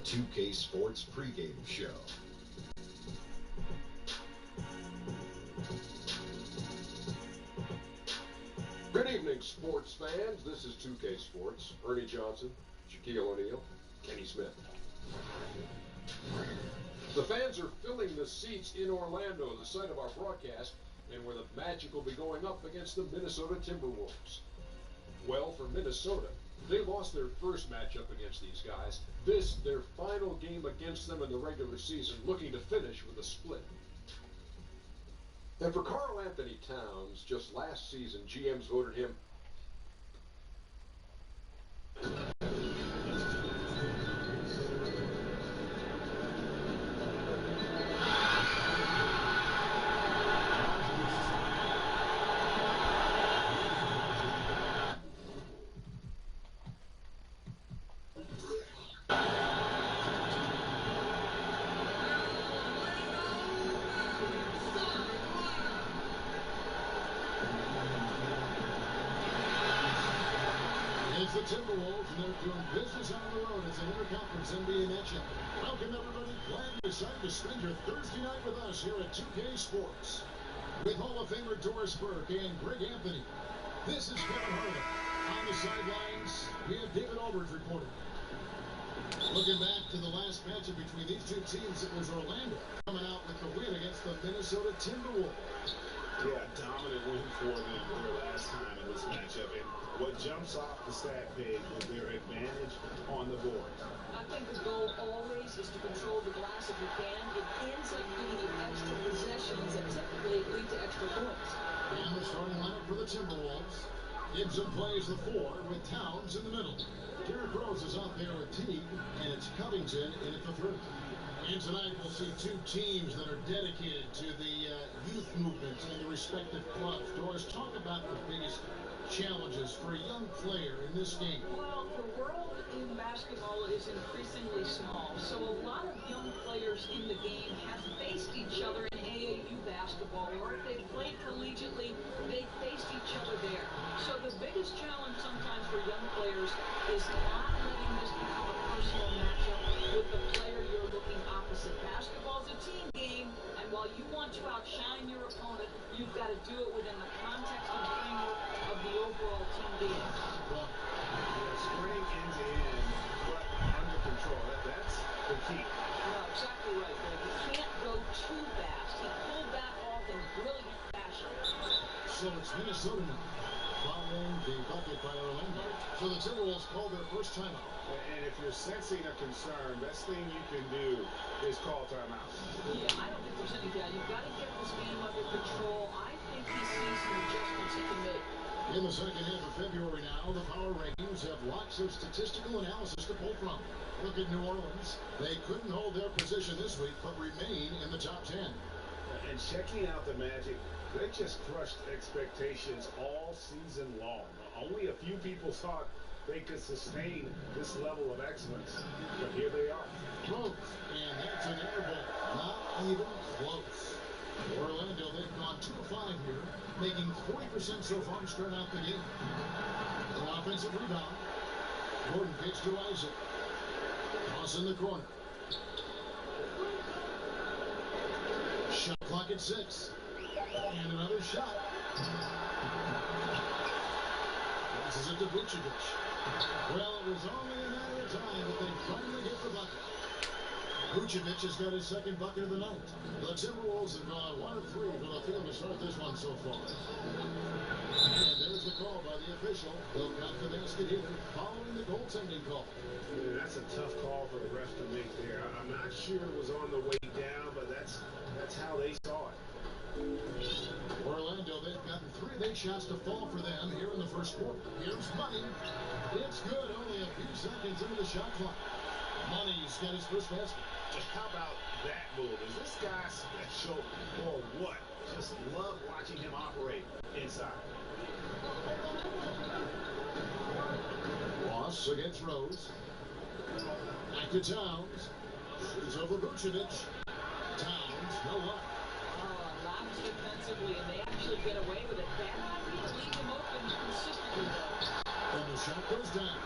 2K Sports pregame show. Good evening, sports fans. This is 2K Sports. Ernie Johnson, Shaquille O'Neal, Kenny Smith. The fans are filling the seats in Orlando, the site of our broadcast, and where the Magic will be going up against the Minnesota Timberwolves. Well, for Minnesota, they lost their first matchup against these guys. This, their final game against them in the regular season, looking to finish with a split. And for Karl Anthony Towns, just last season, GMs voted him It's the Timberwolves, and they're doing business on the road. It's an interconference NBA matchup. Welcome, everybody. Glad you decided to spend your Thursday night with us here at 2K Sports. With Hall of Famer Doris Burke and Greg Anthony, this is Kevin Harlan. On the sidelines, we have David Aldridge reporting. Looking back to the last matchup between these two teams, it was Orlando coming out with the win against the Minnesota Timberwolves. Yeah, dominant win for them their last time in this matchup. And what jumps off the stat page was their advantage on the board. I think the goal always is to control the glass if you can. It ends up being extra possessions that typically lead to extra points. And the starting lineup for the Timberwolves. Gibson plays the 4 with Towns in the middle. Derrick Rose is out there with Teague, and it's Covington in at the 3. And tonight we'll see two teams that are dedicated to the youth movement in the respective clubs. Doris, talk about the biggest challenges for a young player in this game. Well, the world in basketball is increasingly small, so a lot of young players in the game have faced each other in AAU basketball, or if they've played collegiately, they faced each other there. So the biggest challenge sometimes for young players is not letting this become a personal matchup with the player you're looking opposite. Basketball's a team game, and while you want to outshine your opponent, you've got to do it within the context and framework of the overall team game. Well, sprinting end-to-end, but under control. That's the key. No, exactly right, Greg. You can't go too fast. He pulled that off in brilliant fashion. So it's Minnesota now, following the bucket by Orlando. So the Timberwolves call their first timeout. And if you're sensing a concern, best thing you can do is call timeout. Yeah, I don't think there's any doubt. You've got to get this game under control. I think he sees some adjustments he can make. In the second half of February now, the power rankings have lots of statistical analysis to pull from. Look at New Orleans. They couldn't hold their position this week, but remain in the top 10. And checking out the Magic, they just crushed expectations all season long. Only a few people thought they could sustain this level of excellence, but here they are. Close, and that's an air ball. Not even close. Orlando, they've gone 2 of 5 here, making 40% so far to start out the game. An offensive rebound. Gordon kicks to Isaac. Toss in the corner. Shot clock at 6. And another shot. Passes it to Vucevic. Well, it was only a matter of time, but they finally get the bucket. Vucevic has got his second bucket of the night. The Timberwolves have gone 1 of 3 from the field to start this one so far. And there's the call by the official. They'll count the basket here following the goaltending call. Yeah, that's a tough call for the refs to make there. I'm not sure it was on the way down, but that's how they saw it. Orlando, they've gotten 3 late shots to fall for them here in the first quarter. Here's Money. It's good, only a few seconds into the shot clock. Money's got his first basket. How about that move? Is this guy special or what? Just love watching him operate inside. Ross against Rose. Back to Towns. Shoots over Vucevic. Towns, no luck. Laps defensively, and they actually get away with it. Bad idea to leave him open consistently, though. And the shot goes down.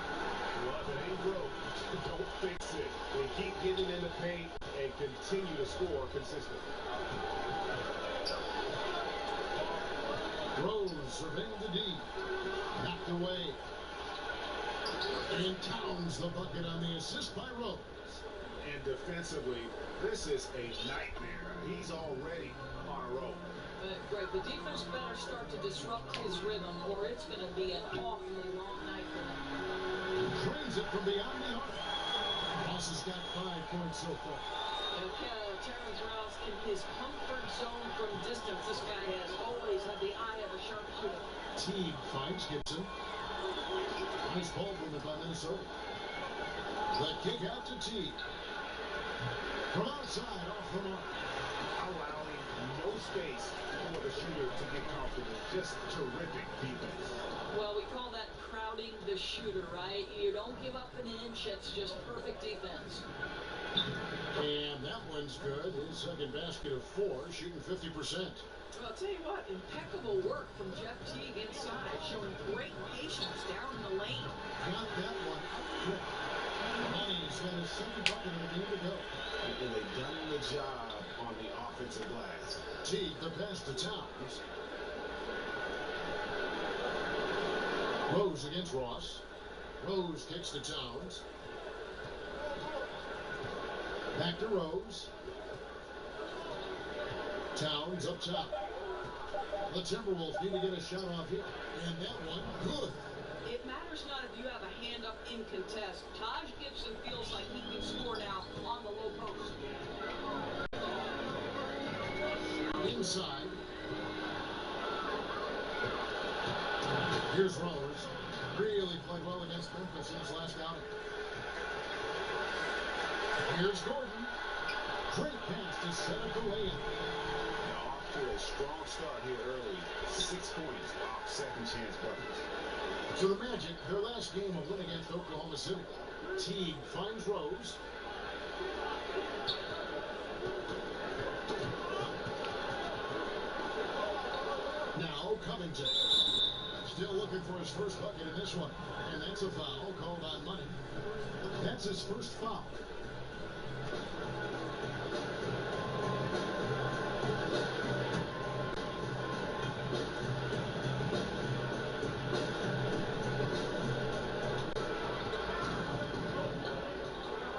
Well, if it ain't broke, don't fix it. They keep getting in the paint and continue to score consistently. Rose surveying the D. Knocked away. And Towns the bucket on the assist by Rose. And defensively, this is a nightmare. He's already on a roll. Right, the defense better start to disrupt his rhythm, or it's going to be an awfully long night for him. Drains it from beyond the arc. Ross has got 5 points so far. Terrence Ross in his comfort zone from distance. This guy has always had the eye of a sharpshooter. Teague finds Gibson. Nice ball movement by Minnesota. The kick out to Teague. From outside, off the mark. Allowing no space for the shooter to get comfortable. Just terrific defense. Well, we call that crowding the shooter, right? You don't give up an inch. It's just perfect defense. And that one's good. His second basket of 4, shooting 50%. Well, I'll tell you what, impeccable work from Jeff Teague inside, showing great patience down in the lane. Got that one up quick. Money's got his second bucket of the game to go. And they've done the job on the offensive glass. Teague, the pass to Towns. Rose against Ross. Rose kicks to Towns. Back to Rose. Towns up top. The Timberwolves need to get a shot off here. And that one, good. It matters not if you have a hand up in contest. Taj Gibson feels like he can score now on the low post. Inside. Here's Rose. Really played well against Memphis in his last outing. Here's Gordon. Great pass to set up the lane. Off to a strong start here early. 6 points off second chance buckets. So the Magic, their last game of win against Oklahoma City. Teague finds Rose. Now Covington. Still looking for his first bucket in this one. And that's a foul called on Money. That's his first foul.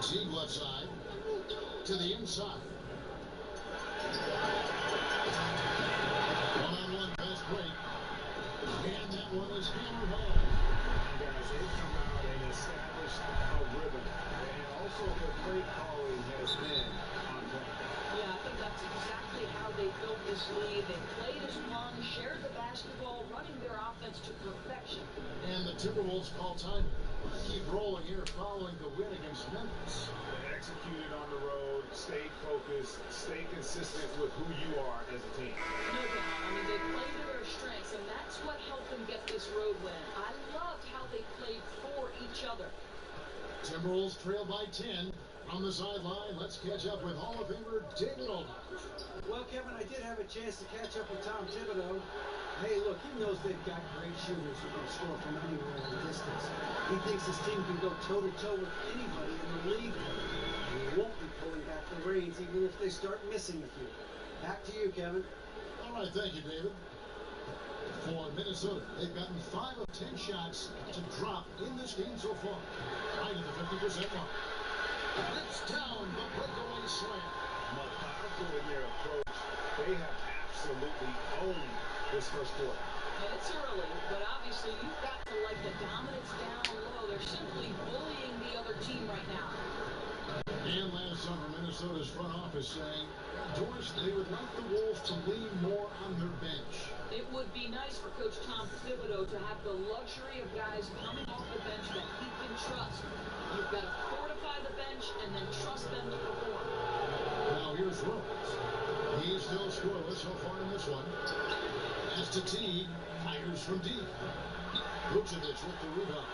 Teague left side to the inside. One-on-one fast break. And that one is hammered home. Guys, they come out and establish a rhythm. And also the play calling has been on point. Yeah, I think that's exactly how they built this lead. They played as one, shared the basketball, running their offense to perfection. And the Timberwolves call time. Keep rolling here following the win against Memphis. They executed on the road, stayed focused, stay consistent with who you are as a team. No doubt. I mean, they played to their strengths, and that's what helped them get this road win. I loved how they played for each other. Timberwolves trail by 10. On the sideline, let's catch up with Hall of Famer David Aldridge. Well, Kevin, I did have a chance to catch up with Tom Thibodeau. Hey, look, he knows they've got great shooters who can score from anywhere in the distance. He thinks his team can go toe-to-toe with anybody in the league. And he won't be pulling back the reins even if they start missing a few. Back to you, Kevin. All right, thank you, David. For Minnesota, they've gotten 5 of 10 shots to drop in this game so far. Right at the 50% mark. It's down the breakaway slam. Methodical in their approach. They have absolutely owned this first quarter. And it's early, but obviously you've got to like the dominance down low. They're simply bullying the other team right now. And last summer, Minnesota's front office saying, Doris, they would like the Wolves to lean more on their bench. It would be nice for Coach Tom Thibodeau to have the luxury of guys coming off the bench that he can trust. You've got to fortify the bench and then trust them to perform. Now here's Rose. He's still scoreless so far in this one. As to Teague, fires from deep. Vucevic with the rebound.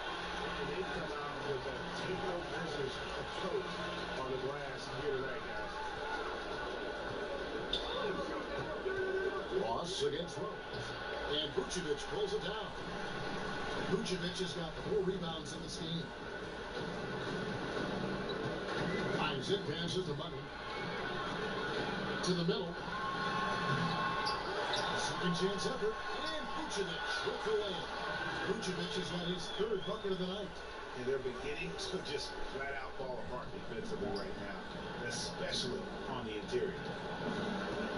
And they come out with a take no prisoners approach on the glass here tonight, guys. Ross against Rose. And Vucevic pulls it down. Vucevic has got 4 rebounds in this game. Zip passes the money to the middle. Second chance effort, and Vucevic with the layup. Vucevic has got his third bucket of the night. And they're beginning to just flat out fall apart defensively right now, especially on the interior.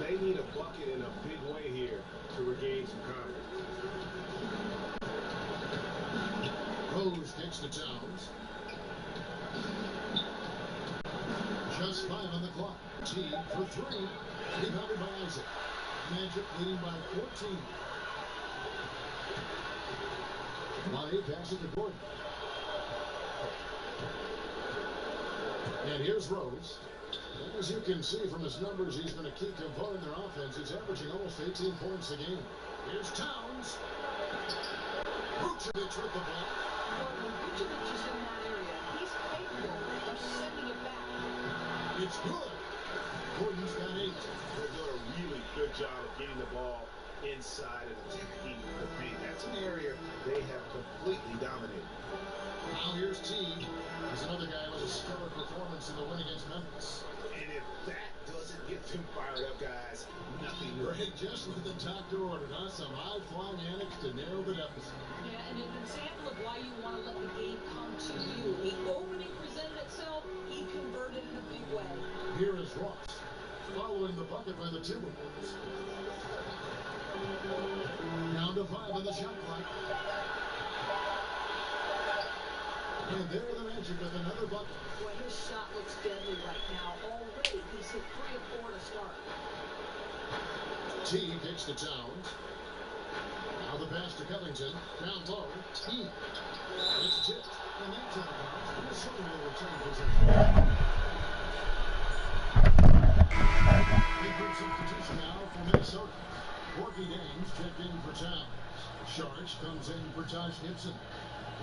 They need a bucket in a big way here to regain some confidence. Rose kicks to Towns. Just 5 on the clock. T for 3. Rebounded by Isaac. Magic leading by 14. Lonnie passes to Gordon. And here's Rose. As you can see from his numbers, he's going to keep controlling their offense. He's averaging almost 18 points a game. Here's Towns. Vucevic with the ball. When Vucevic is in that area, he's capable of sending it back. It's good. Gordon's got 8. They're doing a really good job of getting the ball inside and attacking the paint. That's an area they have completely dominated. Now here's T. There's another guy with a stellar performance in the win against Memphis. And if that doesn't get them fired up, guys, nothing will. Right, just what the doctor ordered, huh? Some high-flying antics to narrow the deficit. Yeah, and an example of why you want to let the game come to you. The opening presented itself, he converted in a big way. Here is Ross, following the bucket by the Timberwolves. Down to 5 on the shot clock. And there are the Magic with another bucket. Boy, his shot looks deadly right now. Already, he's hit 3 of 4 to start. T kicks to Towns. Now the pass to Covington. Down low. T. It's tipped. And that's out of bounds. Minnesota will return possession. Big group substitution now for Minnesota. Corky Dames checked in for Towns. Sharch comes in for Taj Gibson.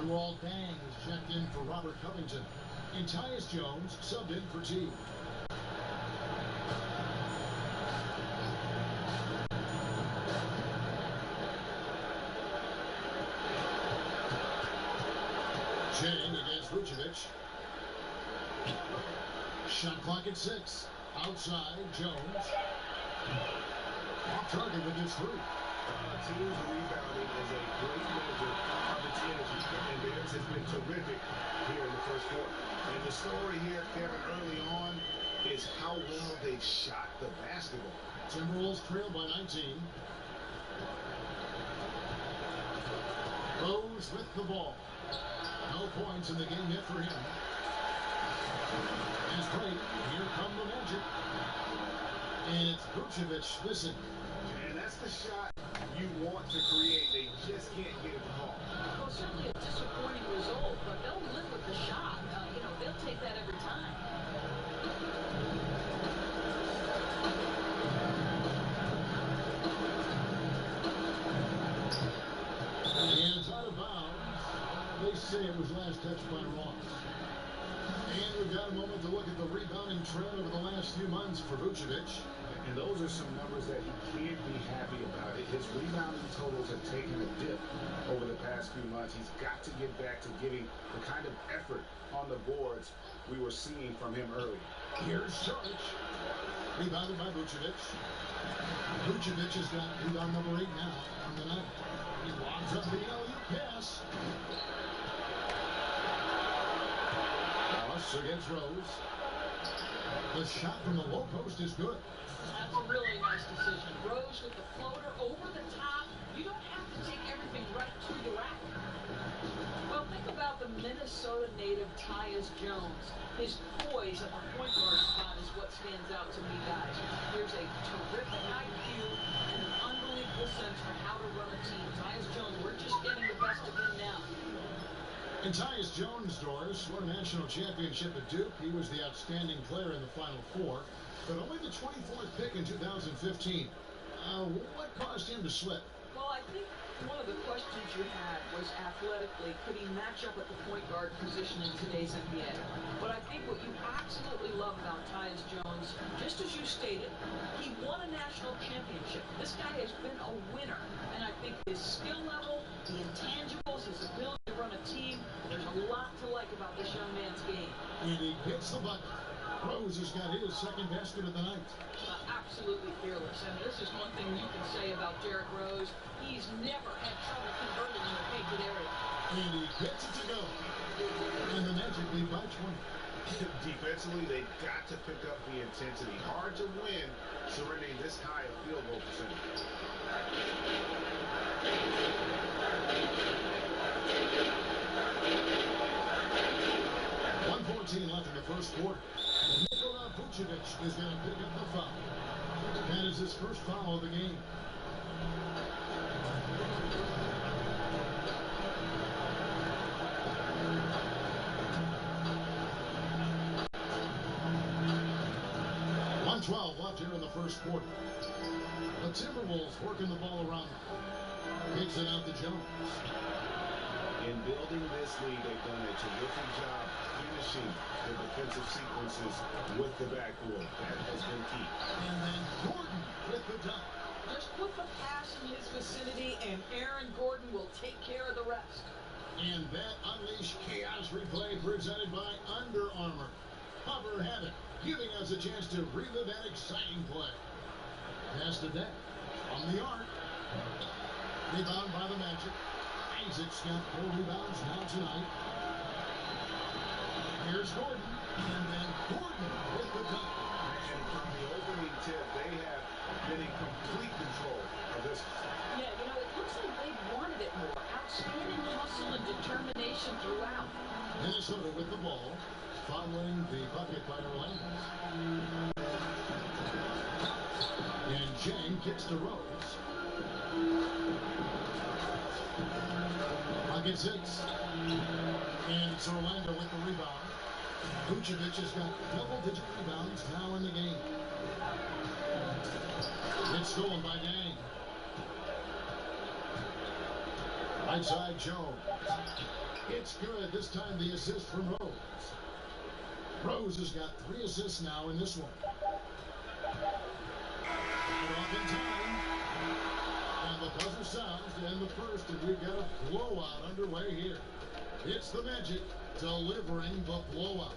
Luol Deng is checked in for Robert Covington. And Tyus Jones subbed in for T. Chang against Vucevic. Shot clock at 6. Outside, Jones. Off target with his 3. Teams rebounding is a great measure of its energy, and theirs has been terrific here in the first quarter. And the story here, Kevin, early on is how well they've shot the basketball. Timberwolves trail by 19. Rose with the ball. No points in the game yet for him. Is great. Here come the Magic. And it's Vucevic missing. And that's the shot you want to create. They just can't get it to fall. Well, certainly a disappointing result, but they'll live with the shot. They'll take that every time. And it's out of bounds. They say it was last touched by Ross. And we've got a moment to look at the rebounding trend over the last few months for Vucevic. And those are some numbers that he can't be happy about. His rebounding totals have taken a dip over the past few months. He's got to get back to getting the kind of effort on the boards we were seeing from him early. Here's Sharch. Rebounded by Vucevic. Vucevic has got rebound number 8 now on the night. He lobs up the alley-oop pass. Ross against Rose. The shot from the low post is good. That's a really nice decision. Rose with the floater over the top. You don't have to take everything right to the rack. Well, think about the Minnesota native Tyus Jones. His poise at the point guard spot is what stands out to me, guys. Here's a terrific IQ and an unbelievable sense for how to run a team. Tyus Jones, we're just getting the best of him now. In Tyus Jones' doors, won a national championship at Duke. He was the outstanding player in the Final Four, but only the 24th pick in 2015. What caused him to slip? Well, I think one of the questions you had was athletically, could he match up at the point guard position in today's NBA? But I think what you absolutely love about Tyus Jones, just as you stated, he won a national championship. This guy has been a winner, and I think his skill level, the intangibles, his ability to run a team, there's a lot to like about this young man's game. And he hits the bucket. Rose has got his second basket of the night. Absolutely fearless, and this is one thing you can say about Derrick Rose. He's never had trouble converting in the painted area. And he gets it to go. And the Magic lead by 20. Defensively, they've got to pick up the intensity. Hard to win surrendering this high a field goal percentage. 1:14 left in the first quarter. Nikola Vucevic is going to pick up the foul. That is his first foul of the game. Left here in the first quarter. The Timberwolves working the ball around. Kicks it out to Jones. In building this lead, they've done a terrific job finishing the defensive sequences with the backboard. That has been key. And then Gordon with the dunk. Just put the pass in his vicinity, and Aaron Gordon will take care of the rest. And that Unleash Chaos replay presented by Under Armour. Hover Habit, giving us a chance to relive that exciting play. Pass to Deck. On the arc. Rebound by the Magic. Isaac's got 4 rebounds now tonight. Here's Gordon. And then Gordon with the dunk. And from the opening tip, they have been in complete control of this. Yeah, you know, it looks like they wanted it more. Outstanding hustle and determination throughout. Minnesota with the ball. Following the bucket by Orlando. And Jang kicks to Rose. Bucket 6. And it's Orlando with the rebound. Vucevic has got double-digit rebounds now in the game. It's stolen by Gang. Right side Jones. It's good. This time the assist from Rose. Rose has got 3 assists now in this one. And off in time. And the buzzer sounds to end the first, and we've got a blowout underway here. It's the Magic delivering the blowout.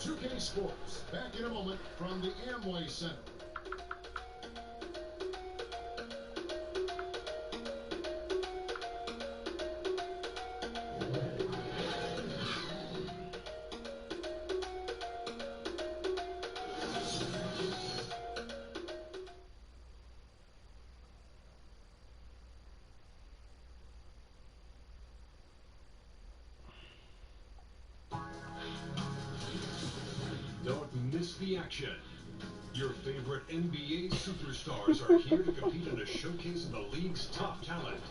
2K Sports, back in a moment from the Amway Center. Miss the action. Your favorite NBA superstars are here to compete in a showcase of the league's top talent.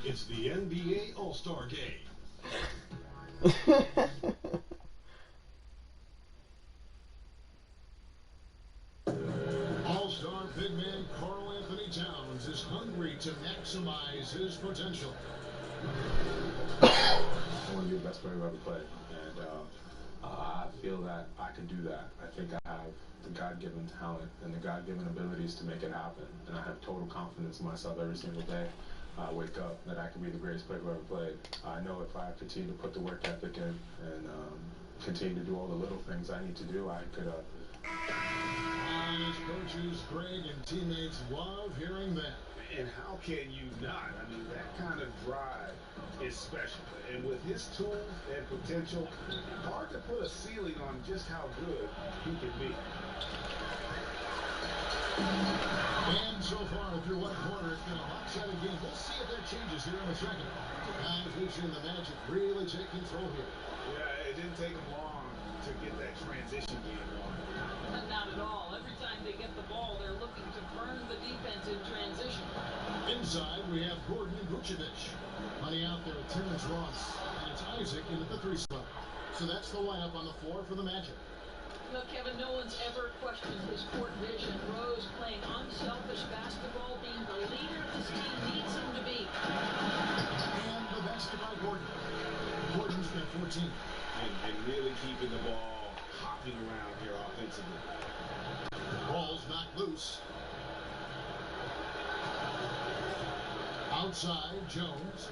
It's the NBA All-Star Game. All-Star big man Karl Anthony Towns is hungry to maximize his potential. I want to be the best player I've ever played, and I feel that I can do that. I think I have the God-given talent and the God-given abilities to make it happen, and I have total confidence in myself every single day. I wake up that I can be the greatest player who ever played. I know if I continue to put the work ethic in and continue to do all the little things I need to do, I could. His coaches, Greg, and teammates love hearing that. And how can you not? I mean, that kind of drive is special. And with his tools and potential, hard to put a ceiling on just how good he can be. And so far through one quarter, it's been a hot-shotted game. We'll see if that changes here in a second. As we've seen the Magic really take control here. Yeah, it didn't take them long to get that transition game going. Not at all. Every time they get the ball, they're looking to burn the defense in transition. Inside, we have Gordon and Vucevic. Money out there with Terrence Ross. And it's Isaac into the 3 spot. So that's the lineup on the floor for the Magic. Look, Kevin, no one's ever questioned his court vision. Rose playing unselfish basketball, being the leader his team needs him to be. And the basket by Gordon. Gordon's got 14. And really keeping the ball hopping around here offensively. Ball's knocked loose. Outside, Jones.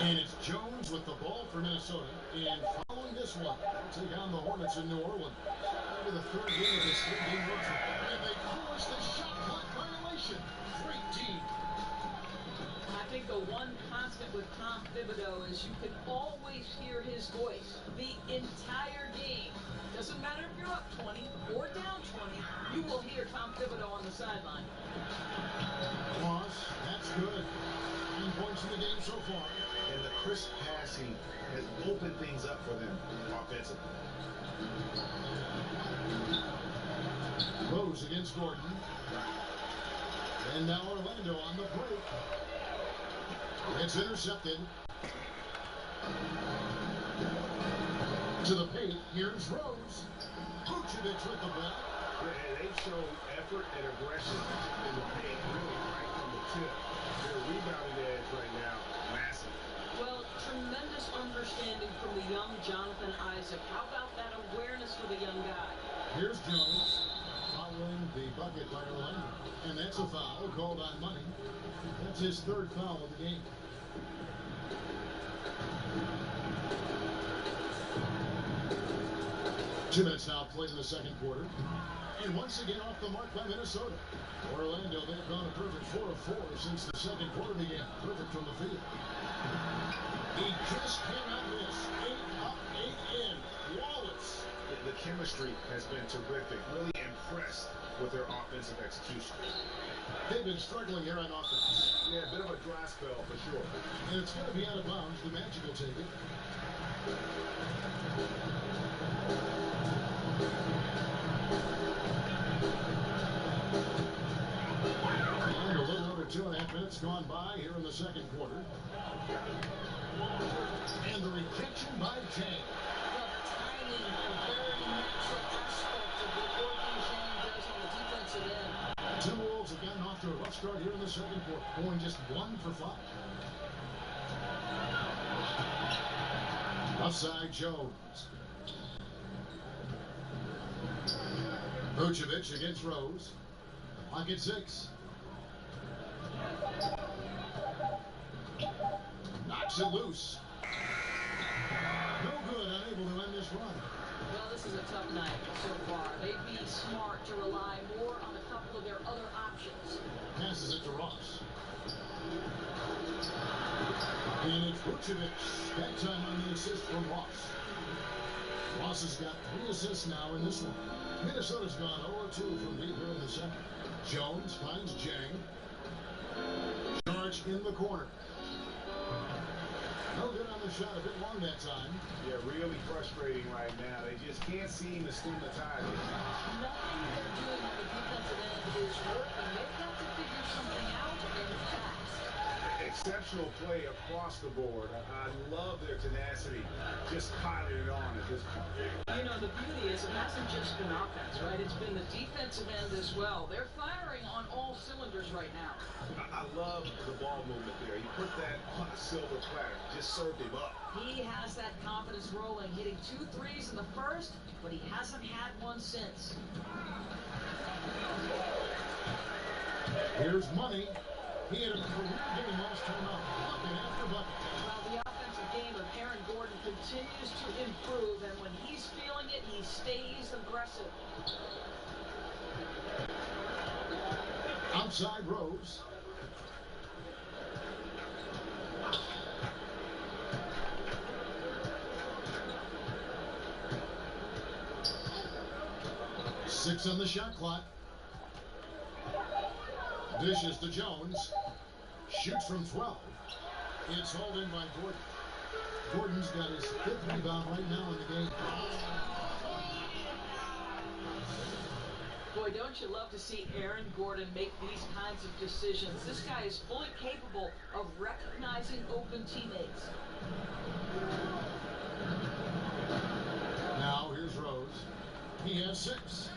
And it's Jones with the ball for Minnesota. And following this one, they'll take on the Hornets in New Orleans. Into the third game of this three-game road trip. And they force the shot clock violation. Great team. I think the one constant with Tom Thibodeau is you can always hear his voice the entire game. Doesn't matter if you're up 20 or down 20, you will hear Tom Thibodeau on the sideline. Cross, that's good. 9 points in the game so far. And the crisp passing has opened things up for them offensively. Rose against Gordon. And now Orlando on the break. It's intercepted. To the paint, here's Rose. Vucevic with the ball. And they've shown effort and aggression in the paint, really right from the tip. Their rebounding edge right now, massive. Well, tremendous understanding from the young Jonathan Isaac. How about that awareness for the young guy? Here's Jones following the bucket by Orlando. And that's a foul called on Money. That's his third foul of the game. 2 minutes now played in the second quarter. And once again off the mark by Minnesota. Orlando, they've gone a perfect 4 of 4 since the second quarter began. Perfect from the field. He just cannot miss. 8 up, 8 in. Wallace. The chemistry has been terrific. Really impressed with their offensive execution. They've been struggling here on offense. Yeah, a bit of a dry spell for sure. And it's going to be out of bounds. The Magic will take it. And a little over 2.5 minutes gone by here in the second quarter. And the rejection by Tang. Tiny, a very natural aspect of what Gordon does on the defensive end. Timberwolves have gotten off to a rough start here in the second quarter, going just 1 for 5. Outside Jones. Vucevic against Rose. Clock at 6. Knocks it loose. No good, unable to end this run. Well, this is a tough night so far. They'd be smart to rely more on a couple of their other options. Passes it to Ross. And it's Vucevic. That time on the assist from Ross. Ross has got 3 assists now in this one. Minnesota's gone 0-2 from deep here in the second. Jones finds Jang. Charge in the corner. No good on the shot, a bit long that time. Yeah, really frustrating right now. They just can't seem to stem the tide. Nothing they're doing on the defensive end is working. They've got to figure something out and fast. Exceptional play across the board. I love their tenacity. Just piling it on at this point. You know, the beauty is it hasn't just been offense, right? It's been the defensive end as well. They're firing on all cylinders right now. I love the ball movement there. He put that on a silver platter. Just served him up. He has that confidence rolling, hitting 2 threes in the first, but he hasn't had one since. Here's Money. He had a career-giving last time out. Bucket after bucket. Well, the offensive game of Aaron Gordon continues to improve, and when he's feeling it, he stays aggressive. Outside Rose. Six on the shot clock. Dishes to Jones. Shoots from 12. It's hauled in by Gordon. Gordon's got his 5th rebound right now in the game. Boy, don't you love to see Aaron Gordon make these kinds of decisions. This guy is fully capable of recognizing open teammates. Now here's Rose. He has 6.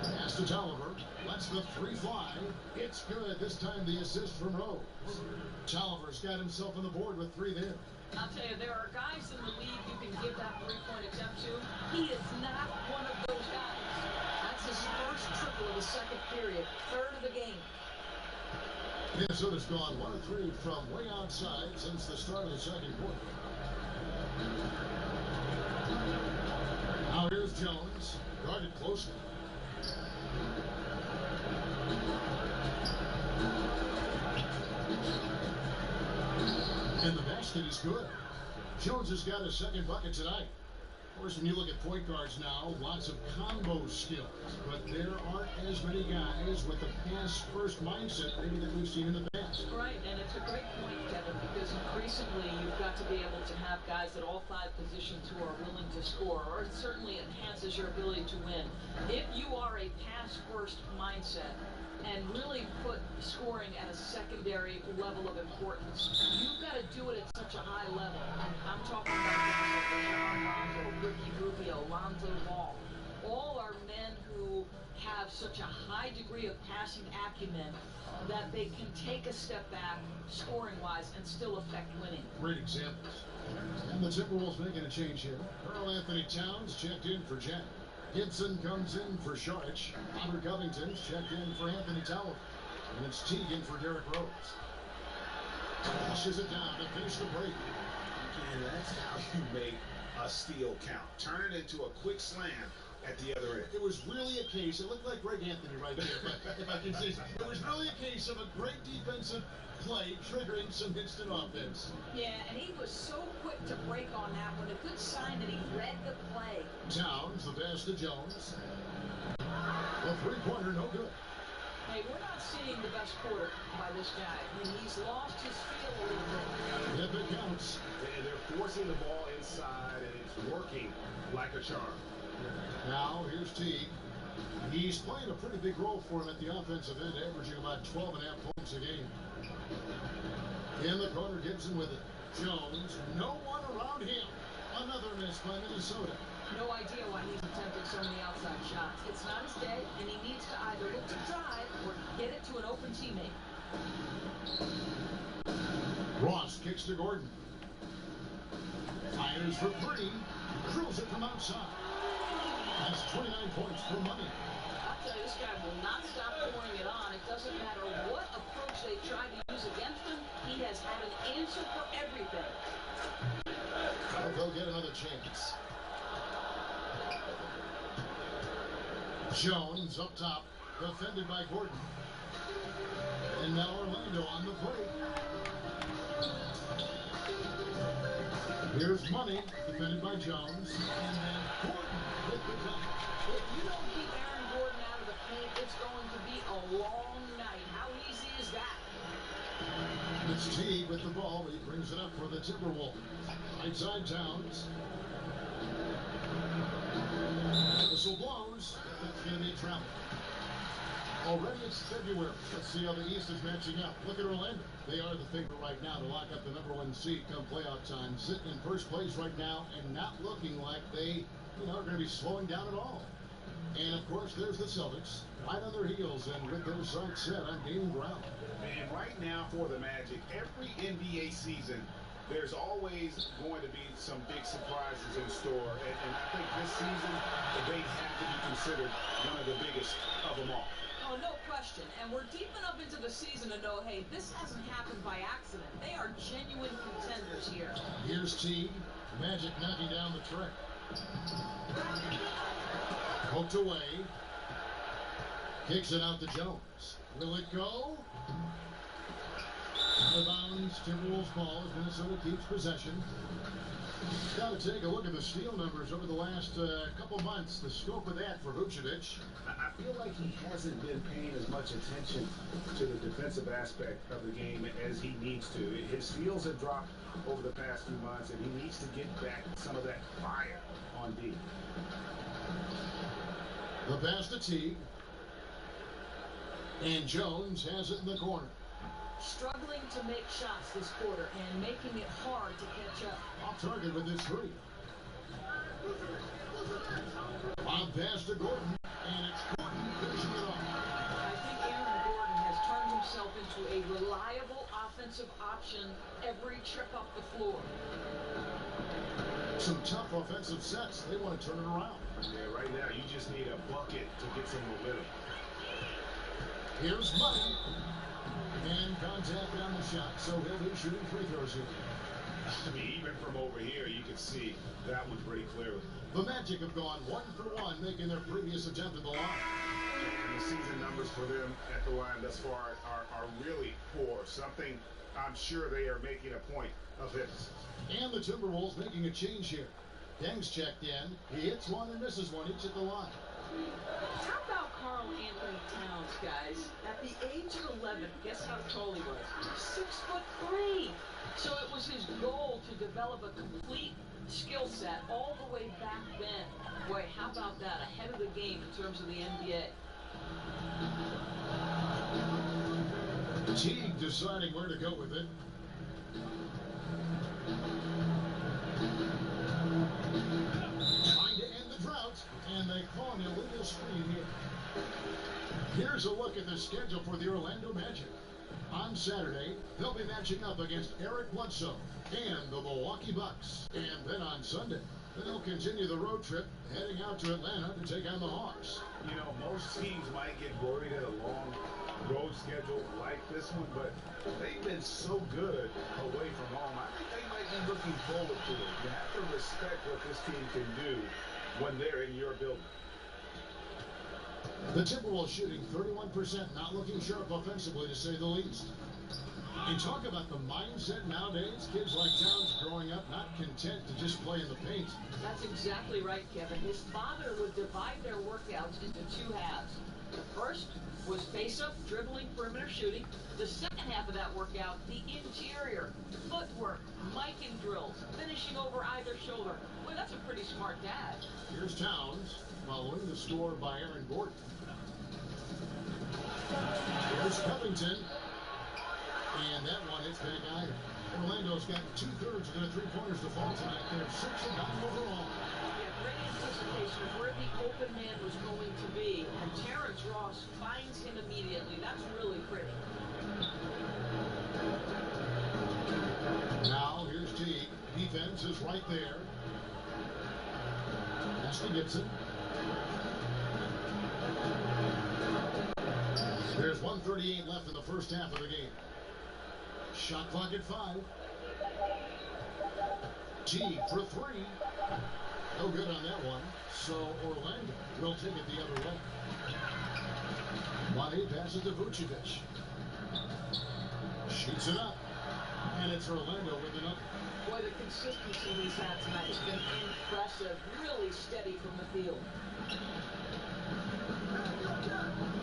Pass to Tolliver. Lets the 3 fly. It's good. This time the assist from Rose. Tolliver's got himself on the board with 3 there. I'll tell you, there are guys in the league you can give that 3-point attempt to. He is not one of those guys. That's his first triple of the second period, 3rd of the game. Minnesota's gone 1 of 3 from way outside since the start of the second quarter. Now here's Jones, guarded closely. And the basket is good. Jones has got his second bucket tonight. Of course, when you look at point guards now, lots of combo skills, but there aren't as many guys with the pass-first mindset maybe that we've seen in the past. Right, and it's a great point, Kevin, because increasingly you've got to be able to have guys at all 5 positions who are willing to score, or it certainly enhances your ability to win. If you are a pass-first mindset and really put scoring at a secondary level of importance, you've got to do it at such a high level. And I'm talking about guys like John Lonzo, Ricky Rubio, Lonzo Ball. All are men who have such a high degree of passing acumen that they can take a step back scoring-wise and still affect winning. Great examples. And the Timberwolves making a change here. Karl Anthony Towns checked in for Jack. Gibson comes in for Sharch. Robert Covington's checked in for Anthony Tower. And it's Teagan for Derrick Rose. Pushes it down to finish the break. And that's how you make a steal count. Turn it into a quick slam at the other end. It was really a case, it looked like Greg Anthony right there, if I can say so. It was really a case of a great defensive play triggering some instant offense. Yeah, and he was so quick to break on that one. A good sign that he read the play. Towns, the pass to Jones. The three-pointer, no good. Hey, we're not seeing the best quarter by this guy. I mean, he's lost his feel a little bit. If it counts. And they're forcing the ball inside, and it's working like a charm. Now, here's Teague. He's playing a pretty big role for him at the offensive end, averaging about 12.5 points a game. In the corner, Gibson with it. Jones, no one around him. Another miss by Minnesota. No idea why he's attempting so many outside shots. It's not his day, and he needs to either look to drive or get it to an open teammate. Ross kicks to Gordon. Fires for 3. Drills it from outside. That's 29 points for money. I'll tell you, this guy will not stop pouring it on. It doesn't matter what approach they try to use against him. He has had an answer for everything. Well, they'll get another chance. Jones up top, defended by Gordon. And now Orlando on the break. Here's Money, defended by Jones. And then Gordon with the dunk. If you don't keep Aaron Gordon out of the paint, it's going to be a long night. How easy is that? It's Teague with the ball, but he brings it up for the Timberwolves. Right side Towns. Whistle blows. It's going to be travel. Already it's February. Let's see how the East is matching up. Look at Orlando. They are the favorite right now to lock up the #1 seed come playoff time. Sitting in first place right now and not looking like they, are going to be slowing down at all. And of course, there's the Celtics right on their heels and with their sights set on gaining ground. And right now for the Magic, every NBA season, there's always going to be some big surprises in store. And I think this season, they have to be considered one of the biggest of them all. Oh, no question. And we're deep enough into the season to know, hey, this hasn't happened by accident. They are genuine contenders here. Here's Teague. Magic knocking down the trick. Poked away. Kicks it out to Jones. Will it go? Out of bounds, Timberwolves ball as Minnesota keeps possession. Got to take a look at the steal numbers over the last couple months. The scope of that for Vucevic. I feel like he hasn't been paying as much attention to the defensive aspect of the game as he needs to. His steals have dropped over the past few months, and he needs to get back some of that fire on D. The pass to Teague. And Jones has it in the corner. Struggling to make shots this quarter and making it hard to catch up. Off target with his 3. On pass to Gordon. And it's Gordon finishing it off. I think Aaron Gordon has turned himself into a reliable offensive option every trip up the floor. Some tough offensive sets. They want to turn it around. Yeah, right now you just need a bucket to get some momentum. Here's Money. And contact on the shot, so he'll be shooting free throws here. I mean, even from over here, you can see that one pretty clearly. The Magic have gone 1 for 1, making their previous attempt at the line. And the season numbers for them at the line thus far are really poor. Something I'm sure they are making a point of emphasis. And the Timberwolves making a change here. Deng's checked in. He hits one and misses one each at the line. How about Karl Anthony Towns, guys? At the age of 11, guess how tall he was? 6'3". So it was his goal to develop a complete skill set all the way back then. Boy, how about that? Ahead of the game in terms of the NBA. Teague deciding where to go with it. Trying to end the drought, and they call an illegal screen here. Here's a look at the schedule for the Orlando Magic. On Saturday, they'll be matching up against Eric Bledsoe and the Milwaukee Bucks. And then on Sunday, they'll continue the road trip, heading out to Atlanta to take on the Hawks. You know, most teams might get worried at a long road schedule like this one, but they've been so good away from home. I think they might be looking forward to it. You have to respect what this team can do when they're in your building. The Timberwolves shooting 31%, not looking sharp offensively, to say the least. And talk about the mindset nowadays. Kids like Towns growing up not content to just play in the paint. That's exactly right, Kevin. His father would divide their workouts into 2 halves. The first was face-up, dribbling, perimeter shooting. The second half of that workout, the interior, footwork, micing drills, finishing over either shoulder. Boy, that's a pretty smart dad. Here's Towns, following the score by Aaron Gordon. Here's Covington. And that one hits back iron. Orlando's got 2/3 of their three-pointers to fall tonight. They're 6 of 9 overall. Yeah, great anticipation of where the open man was going to be. And Terrence Ross finds him immediately. That's really pretty. Now, here's Teague. Defense is right there. That's to Gibson. There's 1:38 left in the first half of the game. Shot clock at 5. Teague for 3. No good on that one. So Orlando will take it the other way. Money passes to Vucevic. Shoots it up. And it's Orlando with another. Boy, the consistency he's had tonight has been impressive. Really steady from the field.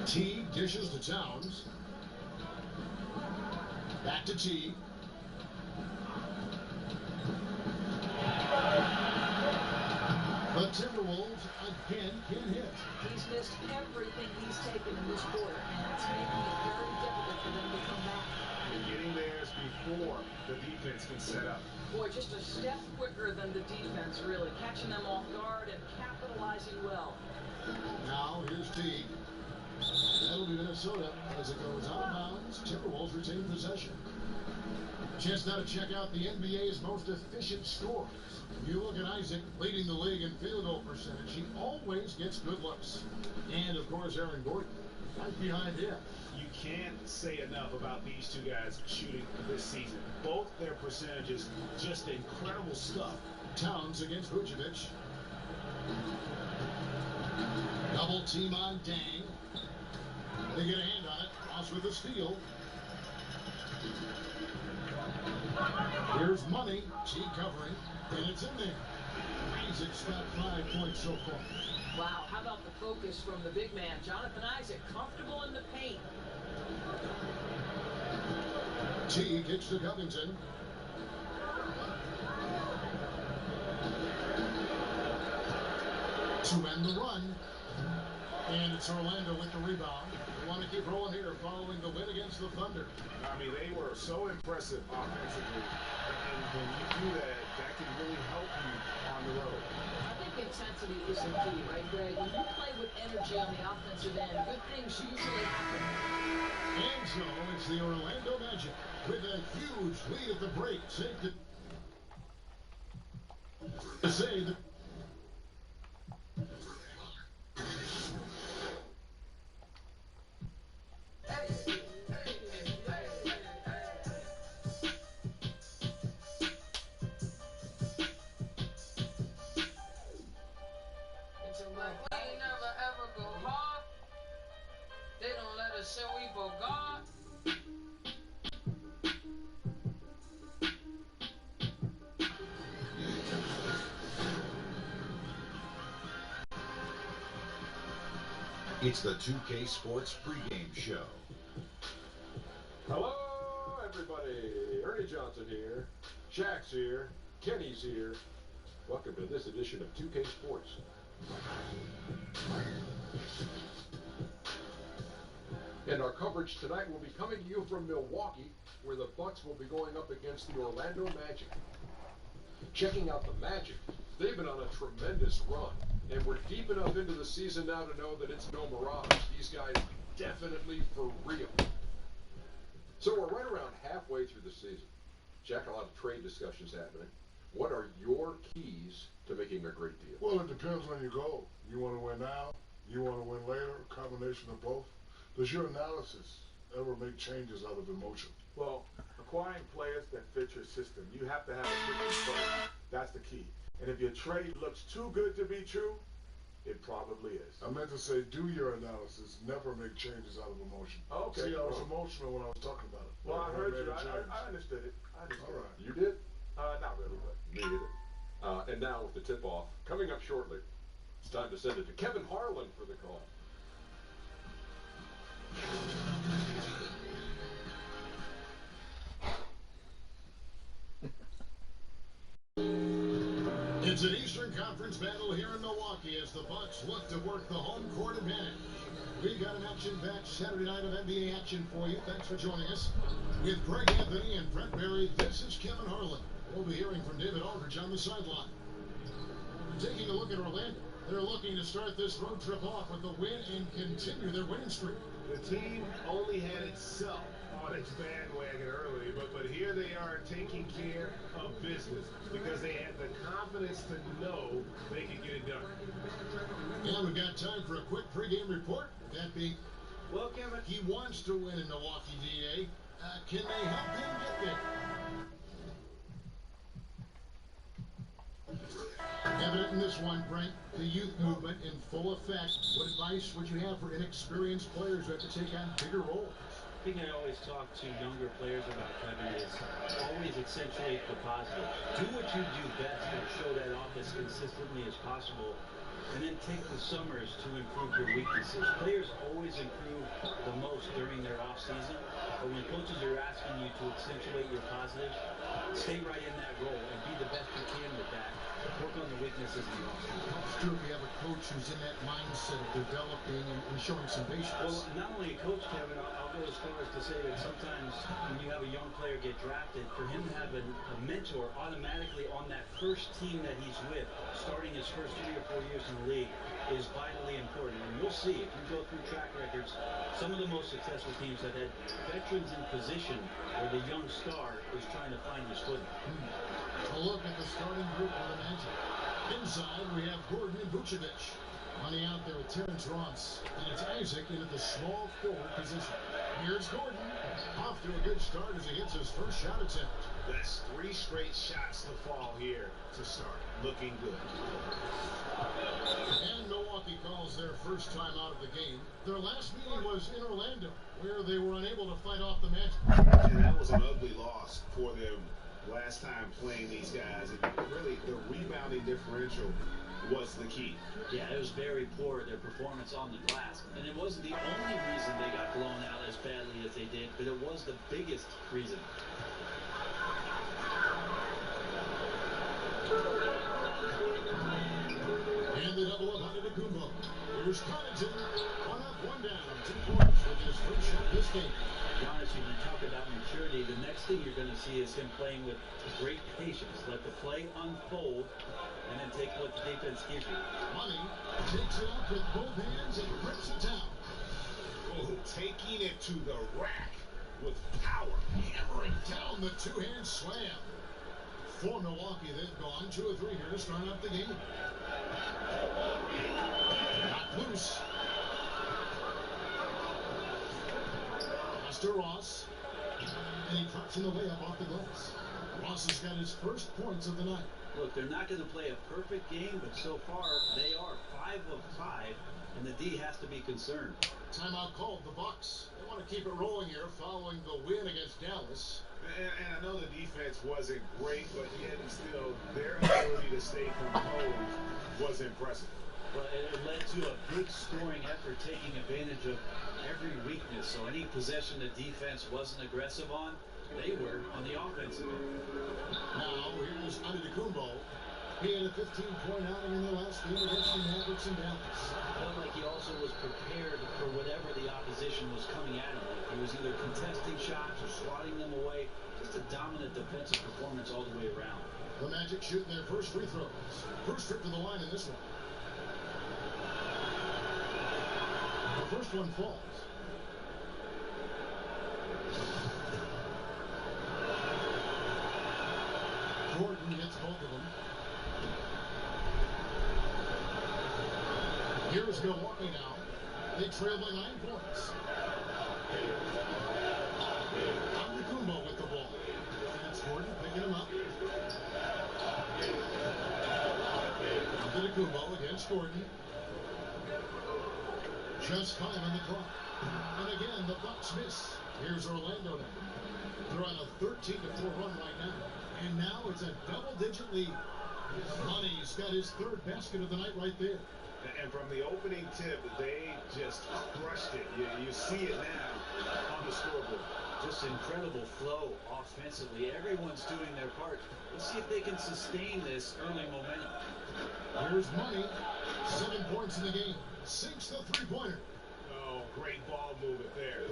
Teague dishes to Towns. Back to Teague. The Timberwolves again can hit. He's missed everything he's taken in this quarter, and it's making it very difficult for them to come back. And getting theirs before the defense can set up. Boy, just a step quicker than the defense, really. Catching them off guard and capitalizing well. Now, here's Teague. That'll be Minnesota as it goes out of bounds. Timberwolves retain possession. Chance now to check out the NBA's most efficient scorers. You look at Isaac leading the league in field goal percentage. He always gets good looks. And, of course, Aaron Gordon right behind him. You can't say enough about these two guys shooting this season. Both their percentages, just incredible stuff. Towns against Vucevic. Double team on Deng. They get a hand on it. Cross with the steal. Here's Money. Teague covering. And it's in there. Isaac's got 5 points so far. Wow, how about the focus from the big man, Jonathan Isaac, comfortable in the paint. Teague hits to Covington. To end the run. And it's Orlando with the rebound. They want to keep rolling here following the win against the Thunder. I mean, they were so impressive offensively. And when you do that, that can really help you on the road. I think intensity is the key, right, Greg? When you play with energy on the offensive end, good things usually happen. And so it's the Orlando Magic with a huge lead at the break. Safe to say that. It's the 2K Sports pregame show. Hello, everybody. Ernie Johnson here. Shaq's here. Kenny's here. Welcome to this edition of 2K Sports. And our coverage tonight will be coming to you from Milwaukee, where the Bucks will be going up against the Orlando Magic. Checking out the Magic, they've been on a tremendous run, and we're deep enough into the season now to know that it's no mirage. These guys definitely for real. So we're right around halfway through the season. Jack, a lot of trade discussions happening. What are your keys to making a great deal? Well, it depends on your goal. You want to win now? You want to win later? A combination of both? Does your analysis ever make changes out of emotion? Well, acquiring players that fit your system, you have to have a system first. That's the key. And if your trade looks too good to be true, it probably is. I meant to say, do your analysis, never make changes out of emotion. Okay. See, I was emotional when I was talking about it. Well, I heard you. I I understood it. All right. You did? Not really, but. Me either. And now with the tip-off, coming up shortly, it's time to send it to Kevin Harlan for the call. It's an Eastern Conference battle here in Milwaukee as the Bucks look to work the home court advantage. We've got an action-packed Saturday night of NBA action for you. Thanks for joining us. With Greg Anthony and Brent Berry, this is Kevin Harlan. We'll be hearing from David Aldridge on the sideline. Taking a look at Orlando, they're looking to start this road trip off with a win and continue their winning streak. The team only had itself on its bandwagon early, but here they are taking care of business because they had the confidence to know they could get it done. And we've got time for a quick pregame report. That being, Well, Kevin, he wants to win in Milwaukee, DA. Can they help him get there? Evident in this one, Brent, the youth movement in full effect. What advice would you have for inexperienced players who have to take on bigger roles? The thing I always talk to younger players about, Kevin, is always accentuate the positive. Do what you do best and show that off as consistently as possible. And then take the summers to improve your weaknesses. Players always improve the most during their off season, but when coaches are asking you to accentuate your positive, stay right in that role and be the best you can with that. Work on the weaknesses in the off season. It's true if you have a coach who's in that mindset of developing and showing some patience. Well, not only a coach, Kevin, I'll go as far as to say that sometimes when you have a young player get drafted, for him to have a mentor automatically on that first team that he's with, starting his first 3 or 4 years in the league, is vitally important. And you'll see, if you go through track records, some of the most successful teams have had veterans in position where the young star is trying to find his footing. A look at the starting group for the Magic. Inside, we have Gordon and Vucevic. On the out there with Terrence Ross. And it's Isaac into the small forward position. Here's Gordon. Off to a good start as he hits his first shot attempt. That's 3 straight shots to fall here to start. Looking good. And Milwaukee calls their first time out of the game. Their last meeting was in Orlando, where they were unable to fight off the Magic. And that was an ugly loss for them last time playing these guys. And really, the rebounding differential was the key. Yeah, it was very poor, their performance on the glass. And it wasn't the only reason they got blown out as badly as they did, but it was the biggest reason. And the double up under the Kumbo. Here's Connaughton. 1 up, 1 down. 2 points with his first shot this game. Honestly, when you talk about maturity, the next thing you're going to see is him playing with great patience. Let the play unfold, and then take what the defense gives you. Money takes it up with both hands and grips it down. Oh, taking it to the rack with power. Hammering down the 2-hand slam. For Milwaukee, they've gone 2 of 3 here to start up the game. Not loose. Pass to Ross. And he drops in the layup off the glass. Ross has got his first points of the night. Look, they're not going to play a perfect game, but so far they are 5 of 5, and the D has to be concerned. Timeout called the Bucks. They want to keep it rolling here following the win against Dallas. And I know the defense wasn't great, but yet and still, their ability to stay composed was impressive. Well, it led to a big scoring effort, taking advantage of every weakness. So any possession the defense wasn't aggressive on, they were on the offensive end. Now here's Antetokounmpo. He had a 15-point outing in the last game against the Mavericks in Dallas. Felt like he also was prepared for whatever the opposition was coming at him with. He was either contesting shots or swatting them away. Just a dominant defensive performance all the way around. The Magic shooting their first free throws. First trip to the line in this one. The first one falls. Gordon hits both of them. Here's Milwaukee now. They trail by 9 points. Antetokounmpo with the ball. And it's Gordon picking him up. Antetokounmpo against Gordon. Just 5 on the clock. And again, the Bucks miss. Here's Orlando now. They're on a 13-4 run right now. And now it's a double-digit lead. Money's got his third basket of the night right there. And from the opening tip, they just crushed it. You see it now on the scoreboard. Just incredible flow offensively. Everyone's doing their part. Let's see if they can sustain this early momentum. Here's Money. 7 points in the game. Sinks the three-pointer. Oh, great ball movement there.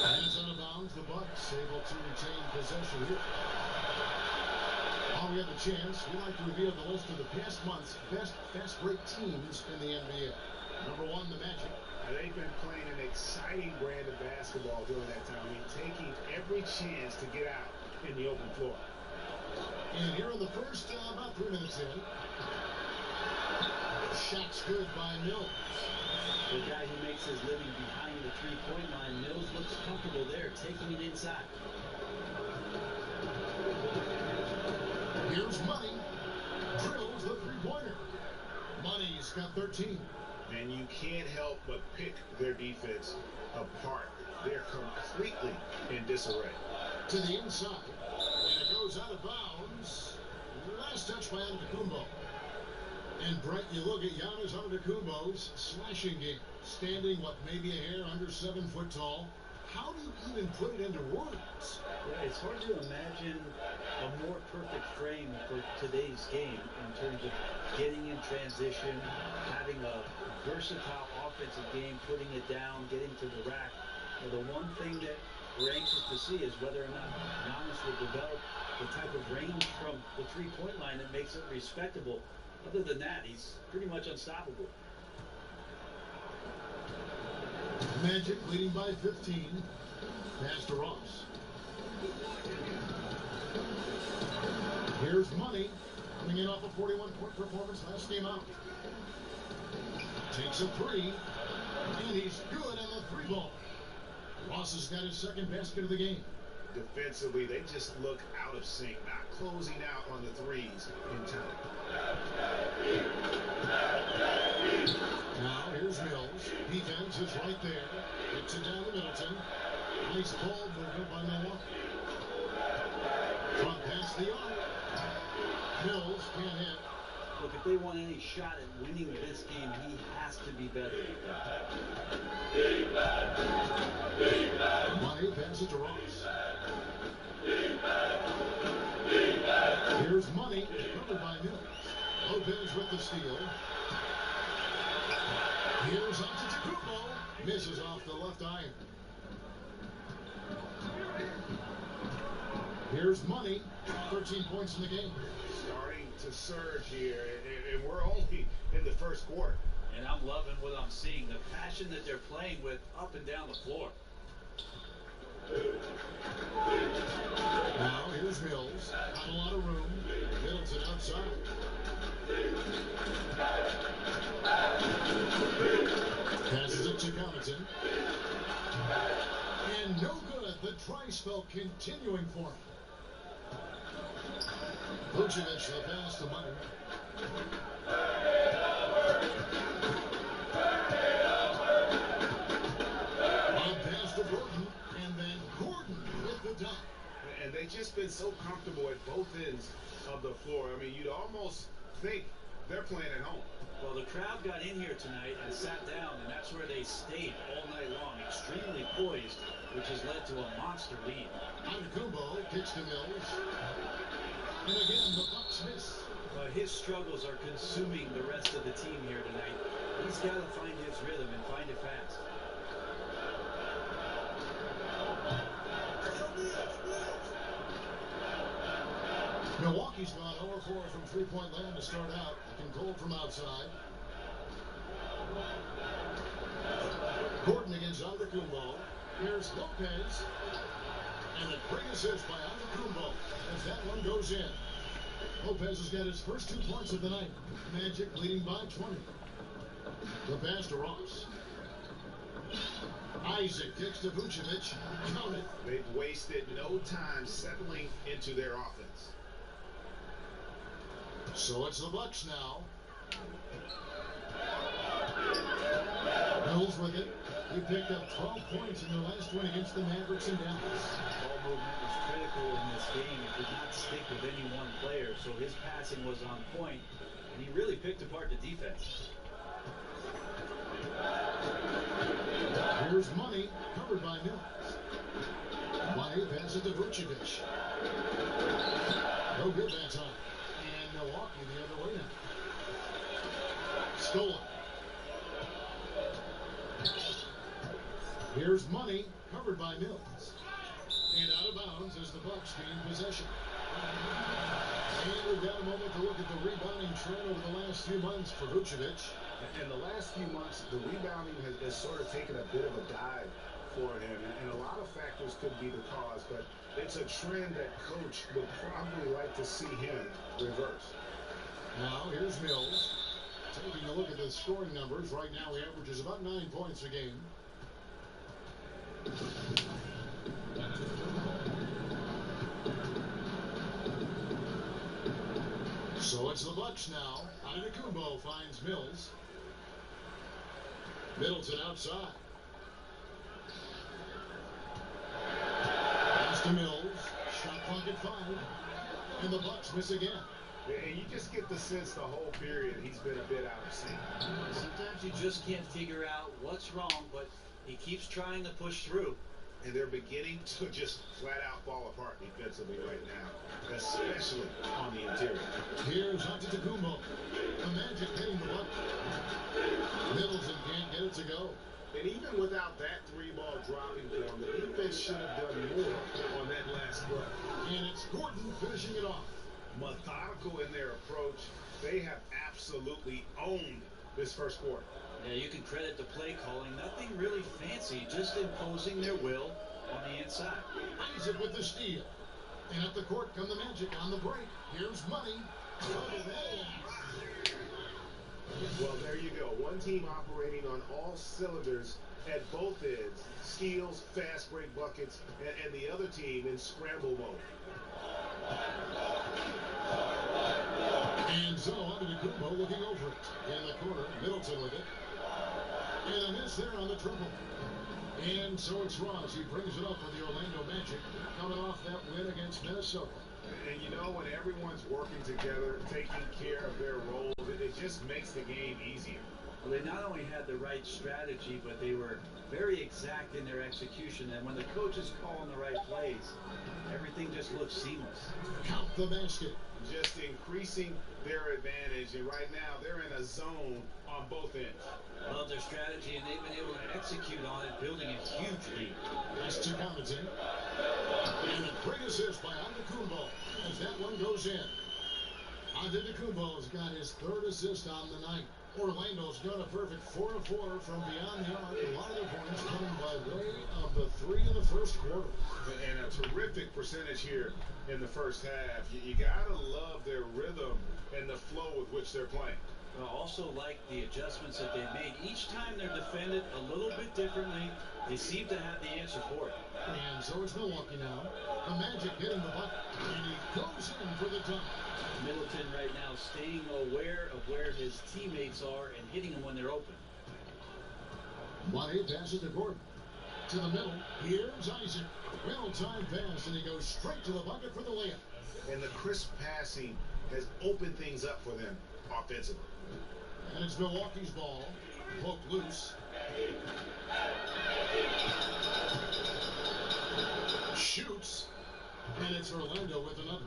Hands out of bounds. The Bucks able to retain possession here. While we have a chance, we like to reveal the list of the past month's best fast break teams in the NBA. Number 1, the Magic. They've been playing an exciting brand of basketball during that time. I mean, taking every chance to get out in the open floor. And here in the first, about 3 minutes in. Shot's good by Mills. The guy who makes his living behind the three-point line, Mills looks comfortable there, taking it inside. Here's Money. Drills the three-pointer. Money's got 13. And you can't help but pick their defense apart. They're completely in disarray. To the inside. And it goes out of bounds. Last touch by Antetokounmpo. And Brett, you look at Giannis Antetokounmpo's slashing game. Standing, maybe a hair under 7 foot tall. How do you even put it into words? Yeah, it's hard to imagine a more perfect frame for today's game in terms of getting in transition, having a versatile offensive game, putting it down, getting to the rack. The one thing that we're anxious to see is whether or not Giannis will develop the type of range from the three-point line that makes it respectable. Other than that, he's pretty much unstoppable. Magic leading by 15. Pass to Ross. Here's Money. Coming in off a 41-point performance last game out. Takes a three. And he's good on the three ball. Ross has got his second basket of the game. Defensively, they just look out of sync, not closing out on the threes in time. Now here's Mills. Defense is right there. Gets it down to Middleton. Nice ball movement by Milwaukee. Front pass the arc. Mills can't hit. Look, if they want any shot at winning this game, he has to be better. Money passes to Ross. Here's Money, covered by Mills. Lopez with the steal. Here's Antetokounmpo. Misses off the left iron. Here's Money. 13 points in the game. Starting to surge here, and we're only in the first quarter. And I'm loving what I'm seeing, the passion that they're playing with up and down the floor. Now here's Mills. Not a lot of room. Middleton outside. Passes it to Connaughton. And no good. The try spell continuing for him. Vucevic, the pass to Money. Long pass to Gordon, and then Gordon with the dunk. And they've just been so comfortable at both ends of the floor. I mean, you'd almost think they're playing at home. Well, the crowd got in here tonight and sat down, and that's where they stayed all night long, extremely poised, which has led to a monster lead. Antetokounmpo kicks to Mills. And again, the Bucks miss. His struggles are consuming the rest of the team here tonight. He's got to find his rhythm and find it fast. Milwaukee's gone 0-4 from three-point land to start out. Looking cold from outside. Gordon against Antetokounmpo. Here's Lopez. And a great assist by Antetokounmpo as that one goes in. Lopez has got his first 2 points of the night. Magic leading by 20. The pass to Ross. Isaac kicks to Vucevic. Count it. They've wasted no time settling into their offense. So it's the Bucks now. Mills with it. He picked up 12 points in their last win against the Mavericks in Dallas. Ball movement was critical in this game. It did not stick with any one player, so his passing was on point, and he really picked apart the defense. Here's Money, covered by Mills. Money passes to Vucevic. No good that time. And Milwaukee the other way now. Stolen. Here's Money, covered by Mills. And out of bounds as the Bucks gain possession. And we've got a moment to look at the rebounding trend over the last few months for Vucevic. In the last few months, the rebounding has sort of taken a bit of a dive for him. And a lot of factors could be the cause, but it's a trend that coach would probably like to see him reverse. Now, here's Mills. Taking a look at the scoring numbers. Right now, he averages about 9 points a game. So it's the Bucks now. Antetokounmpo finds Mills. Middleton outside. Pass to Mills. Shot clock at 5. And the Bucks miss again. Yeah, you just get the sense the whole period he's been a bit out of sync. Sometimes you just can't figure out what's wrong, but he keeps trying to push through. And they're beginning to just flat out fall apart defensively right now, especially on the interior. Here's Antetokounmpo. The Magic hitting the bucket. Middleton can't get it to go. And even without that 3-ball dropping for him, the defense should have done more on that last play. And it's Gordon finishing it off. Methodical in their approach. They have absolutely owned this first quarter. Yeah, you can credit the play calling. Nothing really fancy, just imposing their will on the inside. Isaac with the steal. And up the court come the Magic on the break. Here's Money. Well, there you go. One team operating on all cylinders at both ends. Steals, fast break buckets, and the other team in scramble mode. And so Antetokounmpo looking over it. In the corner, Middleton with it. And a miss there on the triple. And so it's Ross. He brings it up for the Orlando Magic, coming off that win against Minnesota. And you know, when everyone's working together, taking care of their roles, it just makes the game easier. Well, they not only had the right strategy, but they were very exact in their execution. And when the coaches call on the right plays, everything just looks seamless. Count the basket. Just increasing their advantage. And right now, they're in a zone on both ends. Love their strategy, and they've been able to execute on it, building a huge lead. That's to Connaughton. And a great assist by Antetokounmpo as that one goes in. Antetokounmpo's got his third assist on the night. Orlando's got a perfect 4-4 from beyond the arc. A lot of their points coming by way of the 3 in the first quarter. And a terrific percentage here in the first half. You gotta love their rhythm and the flow with which they're playing. I also like the adjustments that they've made. Each time they're defended a little bit differently, they seem to have the answer for it. And so it's Milwaukee now. The Magic getting the bucket, and he goes in for the dunk. Middleton right now staying aware of where his teammates are and hitting them when they're open. Money passes to Gordon. To the middle. Here's Isaac. Well-timed pass, and he goes straight to the bucket for the layup. And the crisp passing has opened things up for them offensively. And it's Milwaukee's ball. Poked loose. Shoots. And it's Orlando with another.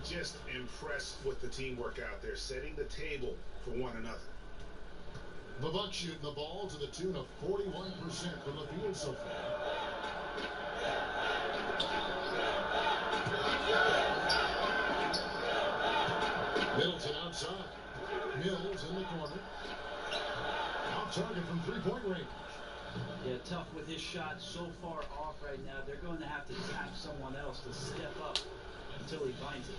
Just impressed with the teamwork out there, setting the table for one another. The Bucks shooting the ball to the tune of 41% from the field so far. Middleton outside. Mills in the corner. Off target from three-point range. Yeah, tough with his shot so far off right now. They're going to have to tap someone else to step up until he finds it.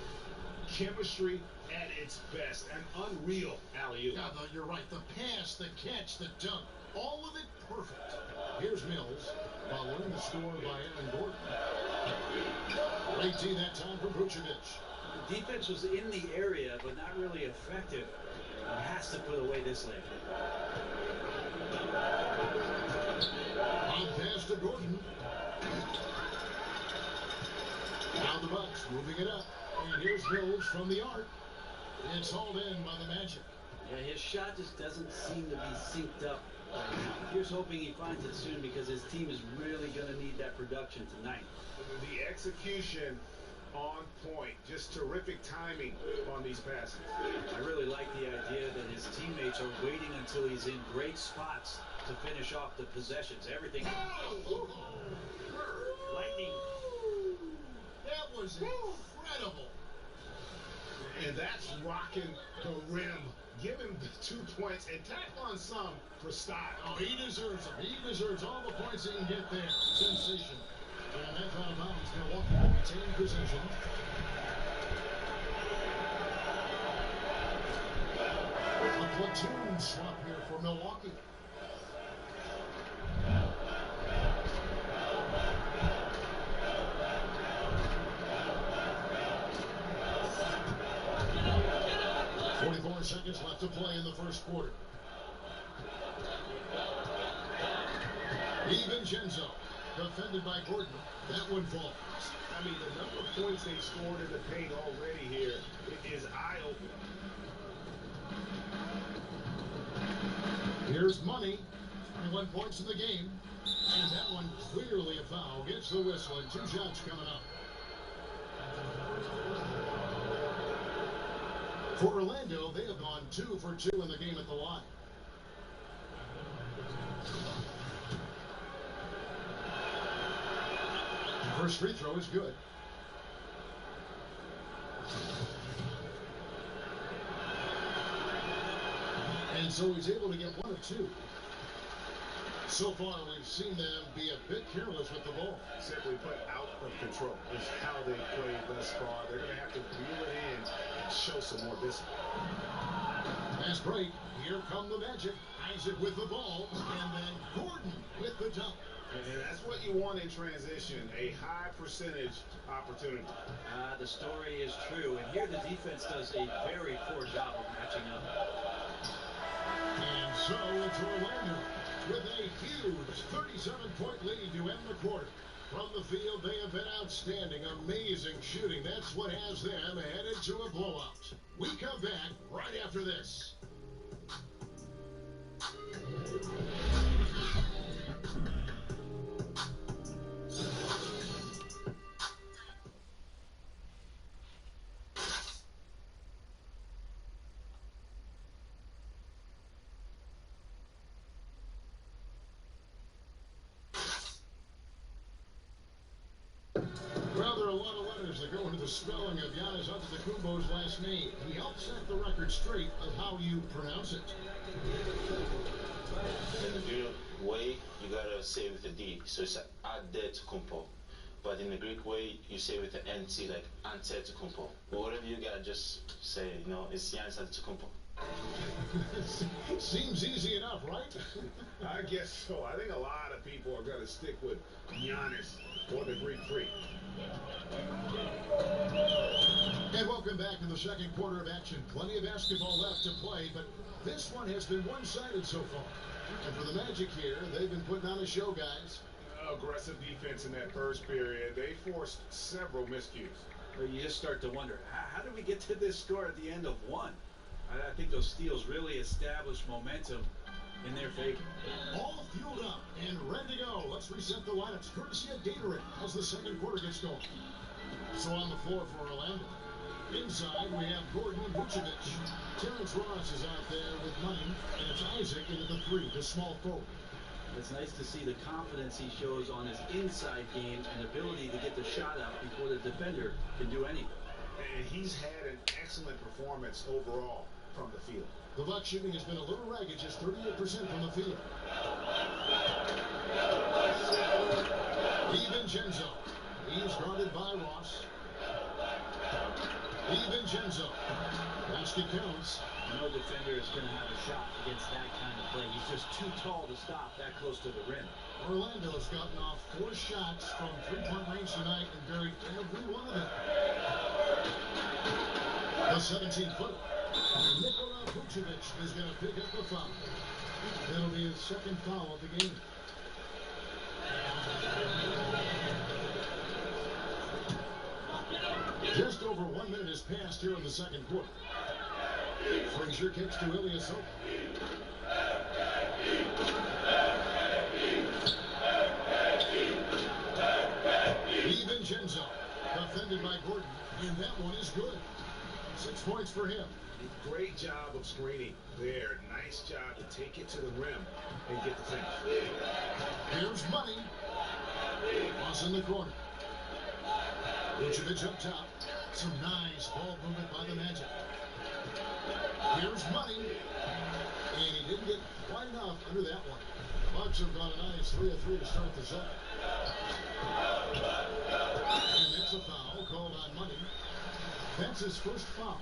Chemistry at its best. An unreal alley-oop. Yeah, though, you're right. The pass, the catch, the dunk. All of it perfect. Here's Mills, following the score by Aaron Gordon. Great D that time for Vucevic. The defense was in the area, but not really effective. He has to put away this leg. On pass to Gordon. Now the Bucks moving it up. And here's Mills from the arc. It's hauled in by the Magic. Yeah, his shot just doesn't seem to be synced up right now. Here's hoping he finds it soon because his team is really going to need that production tonight. The execution on point. Just terrific timing on these passes. I really like the idea that his teammates are waiting until he's in great spots to finish off the possessions. Everything. Lightning. That was incredible. And that's rocking the rim. Give him the 2 points and tack on some for style. Oh, he deserves them. He deserves all the points he can get there. Sensation. And that's out of bounds. Milwaukee will retain possession. A platoon swap here for Milwaukee. Seconds left to play in the first quarter. DiVincenzo, defended by Gordon. That one falls. I mean, the number of points they scored in the paint already here is eye-opening. Here's Money. 21 points in the game. And that one clearly a foul. Gets the whistle and 2 shots coming up. For Orlando, they have gone 2 for 2 in the game at the line. First free throw is good. And so he's able to get 1 of 2. So far, we've seen them be a bit careless with the ball. Simply put, out of control is how they played thus far. They're going to have to reel it in and show some more discipline. Fast break. Here come the Magic. Isaac with the ball, and then Gordon with the dunk. And that's what you want in transition, a high percentage opportunity. The story is true, and here the defense does a very poor job of matching up. And so it's Orlando with a huge 37-point lead to end the quarter. From the field, they have been outstanding, amazing shooting. That's what has them headed to a blowout. We come back right after this. The spelling of Giannis Antetokounmpo's last name. He helped set the record straight of how you pronounce it. In the Greek way, you gotta say with a D, so it's Antetokounmpo. But in the Greek way, you say with the NT, like Antetokounmpo. But whatever you gotta just say, you know, it's Giannis Antetokounmpo. Seems easy enough, right? I guess so. I think a lot of people are gonna stick with Giannis or the Greek Freak. And welcome back to the second quarter of action. Plenty of basketball left to play, but this one has been one-sided so far. And for the Magic here, they've been putting on a show, guys. Aggressive defense in that first period. They forced several miscues. But you just start to wonder, how did we get to this score at the end of one? I think those steals really established momentum in their favor. All fueled up and ready to go. Let's reset the lineups courtesy of Gatorade as the second quarter gets going. So on the floor for Orlando. Inside, we have Gordon and Vucevic. Terrence Ross is out there with money, and it's Isaac into the three, the small forward. It's nice to see the confidence he shows on his inside game and ability to get the shot out before the defender can do anything. And he's had an excellent performance overall from the field. The Buck shooting has been a little ragged, just 38% from the field. DiVincenzo. He's guarded by Ross. DiVincenzo. Basket counts. No defender is going to have a shot against that kind of play. He's just too tall to stop that close to the rim. Orlando has gotten off 4 shots from three-point range tonight and buried every one of them. The 17-footer. Nikola Vucevic is going to pick up the foul. That'll be his second foul of the game. Just over 1 minute has passed here in the second quarter. Frazier kicks to Ilyasova. DiVincenzo, defended by Gordon, and that one is good. 6 points for him. Great job of screening there. Nice job to take it to the rim and get the finish. Here's money. Ross in the corner. Vucevic up top. Some nice ball movement by the Magic. Here's money. And he didn't get quite enough under that one. The Bucks have gone a nice 3 of 3 to start the set. And that's a foul called on money. That's his first foul.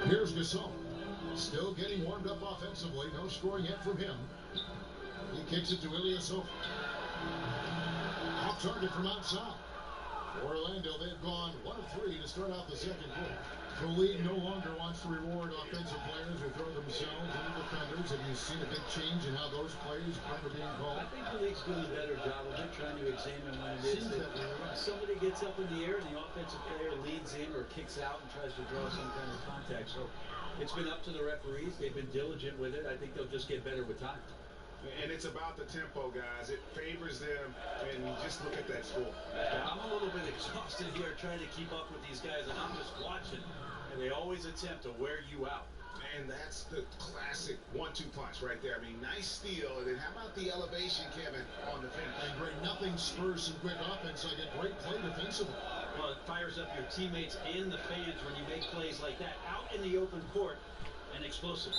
Here's Gasol. Still getting warmed up offensively. No scoring yet from him. He kicks it to Ilyasova. Off target from outside. For Orlando, they've gone 1 of 3 to start out the second quarter. The league no longer wants to reward offensive players who throw themselves into defenders. Have you seen a big change in how those plays are being called? I think the league's doing a better job of it, trying to examine when it is that somebody gets up in the air and the offensive player leads in or kicks out and tries to draw some kind of contact. So it's been up to the referees. They've been diligent with it. I think they'll just get better with time. And it's about the tempo, guys. It favors them, and just look at that score. I'm a little bit exhausted here trying to keep up with these guys, and I'm just watching, and they always attempt to wear you out. And that's the classic 1-2 punch right there. I mean, nice steal, and then how about the elevation, Kevin, on the finish? And great, nothing spurs some quick offense like a great play defensively. Well, it fires up your teammates and the fans when you make plays like that out in the open court and explosive.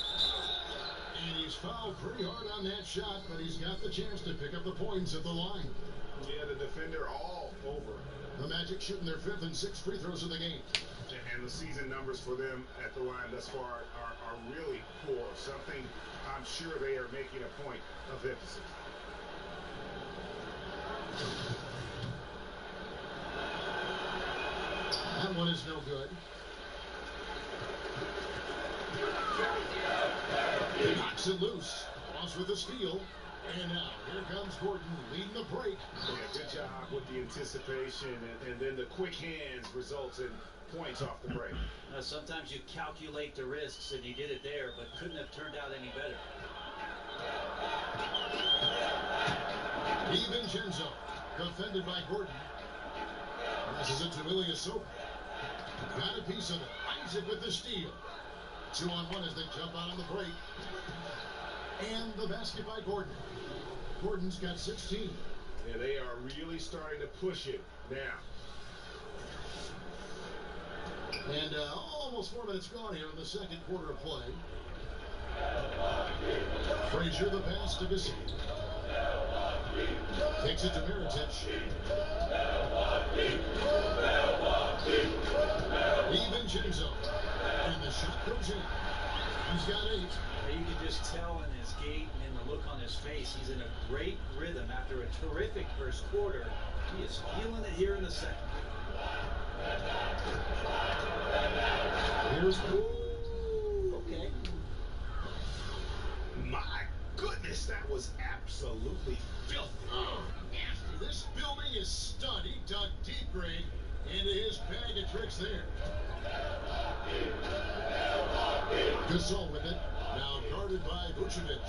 And he's fouled pretty hard on that shot, but he's got the chance to pick up the points at the line. Yeah, the defender all over. The Magic shooting their 5th and 6th free throws of the game. And the season numbers for them at the line thus far are really poor. Something I'm sure they are making a point of emphasis. That one is no good. Knocks it loose. Ross with a steal. And now, here comes Gordon leading the break. Yeah, good job with the anticipation, and then the quick hands results in points off the break. Sometimes you calculate the risks, and he did it there, but couldn't have turned out any better. DiVincenzo, defended by Gordon. Passes it to Ilyasova. Got a piece of it. Isaac with the steal. 2-on-1 as they jump out on the break. And the basket by Gordon. Gordon's got 16. Yeah, they are really starting to push it now. And almost 4 minutes gone here in the second quarter of play. Frazier the pass to Gasol. Takes it to Mirotic. DiVincenzo. And the shot goes in. He's got 8. You can just tell in his gait and in the look on his face, he's in a great rhythm after a terrific first quarter. He is feeling it here in the second. Here's okay. My goodness, that was absolutely filthy. Oh, nasty. This building is stud. He dug deep, Greg, into his bag of tricks there. Gasol with it. Now guarded by Vucevic.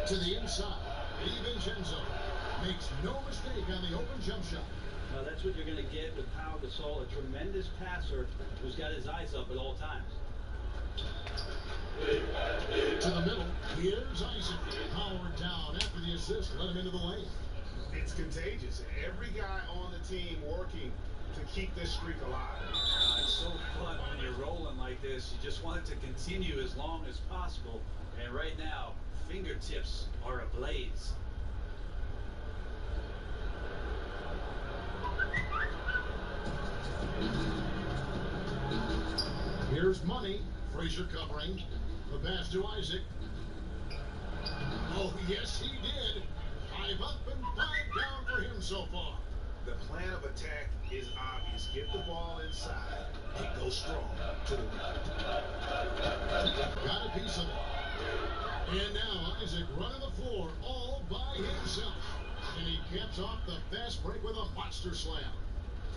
To the inside. DiVincenzo makes no mistake on the open jump shot. Now that's what you're going to get with Pau Gasol, a tremendous passer who's got his eyes up at all times. To the middle. Here's Isaac. Powered down after the assist. Let him into the lane. It's contagious. Every guy on the team working to keep this streak alive. It's so fun when you're rolling like this. You just want it to continue as long as possible. And right now, fingertips are ablaze. Here's Money. Frazier covering. The pass to Isaac. Oh, yes, he did. 5 up and 5 down for him so far. The plan of attack is obvious. Get the ball inside and go strong to the rim. Got a piece of it. And now Isaac running the floor all by himself. And he caps off the fast break with a monster slam.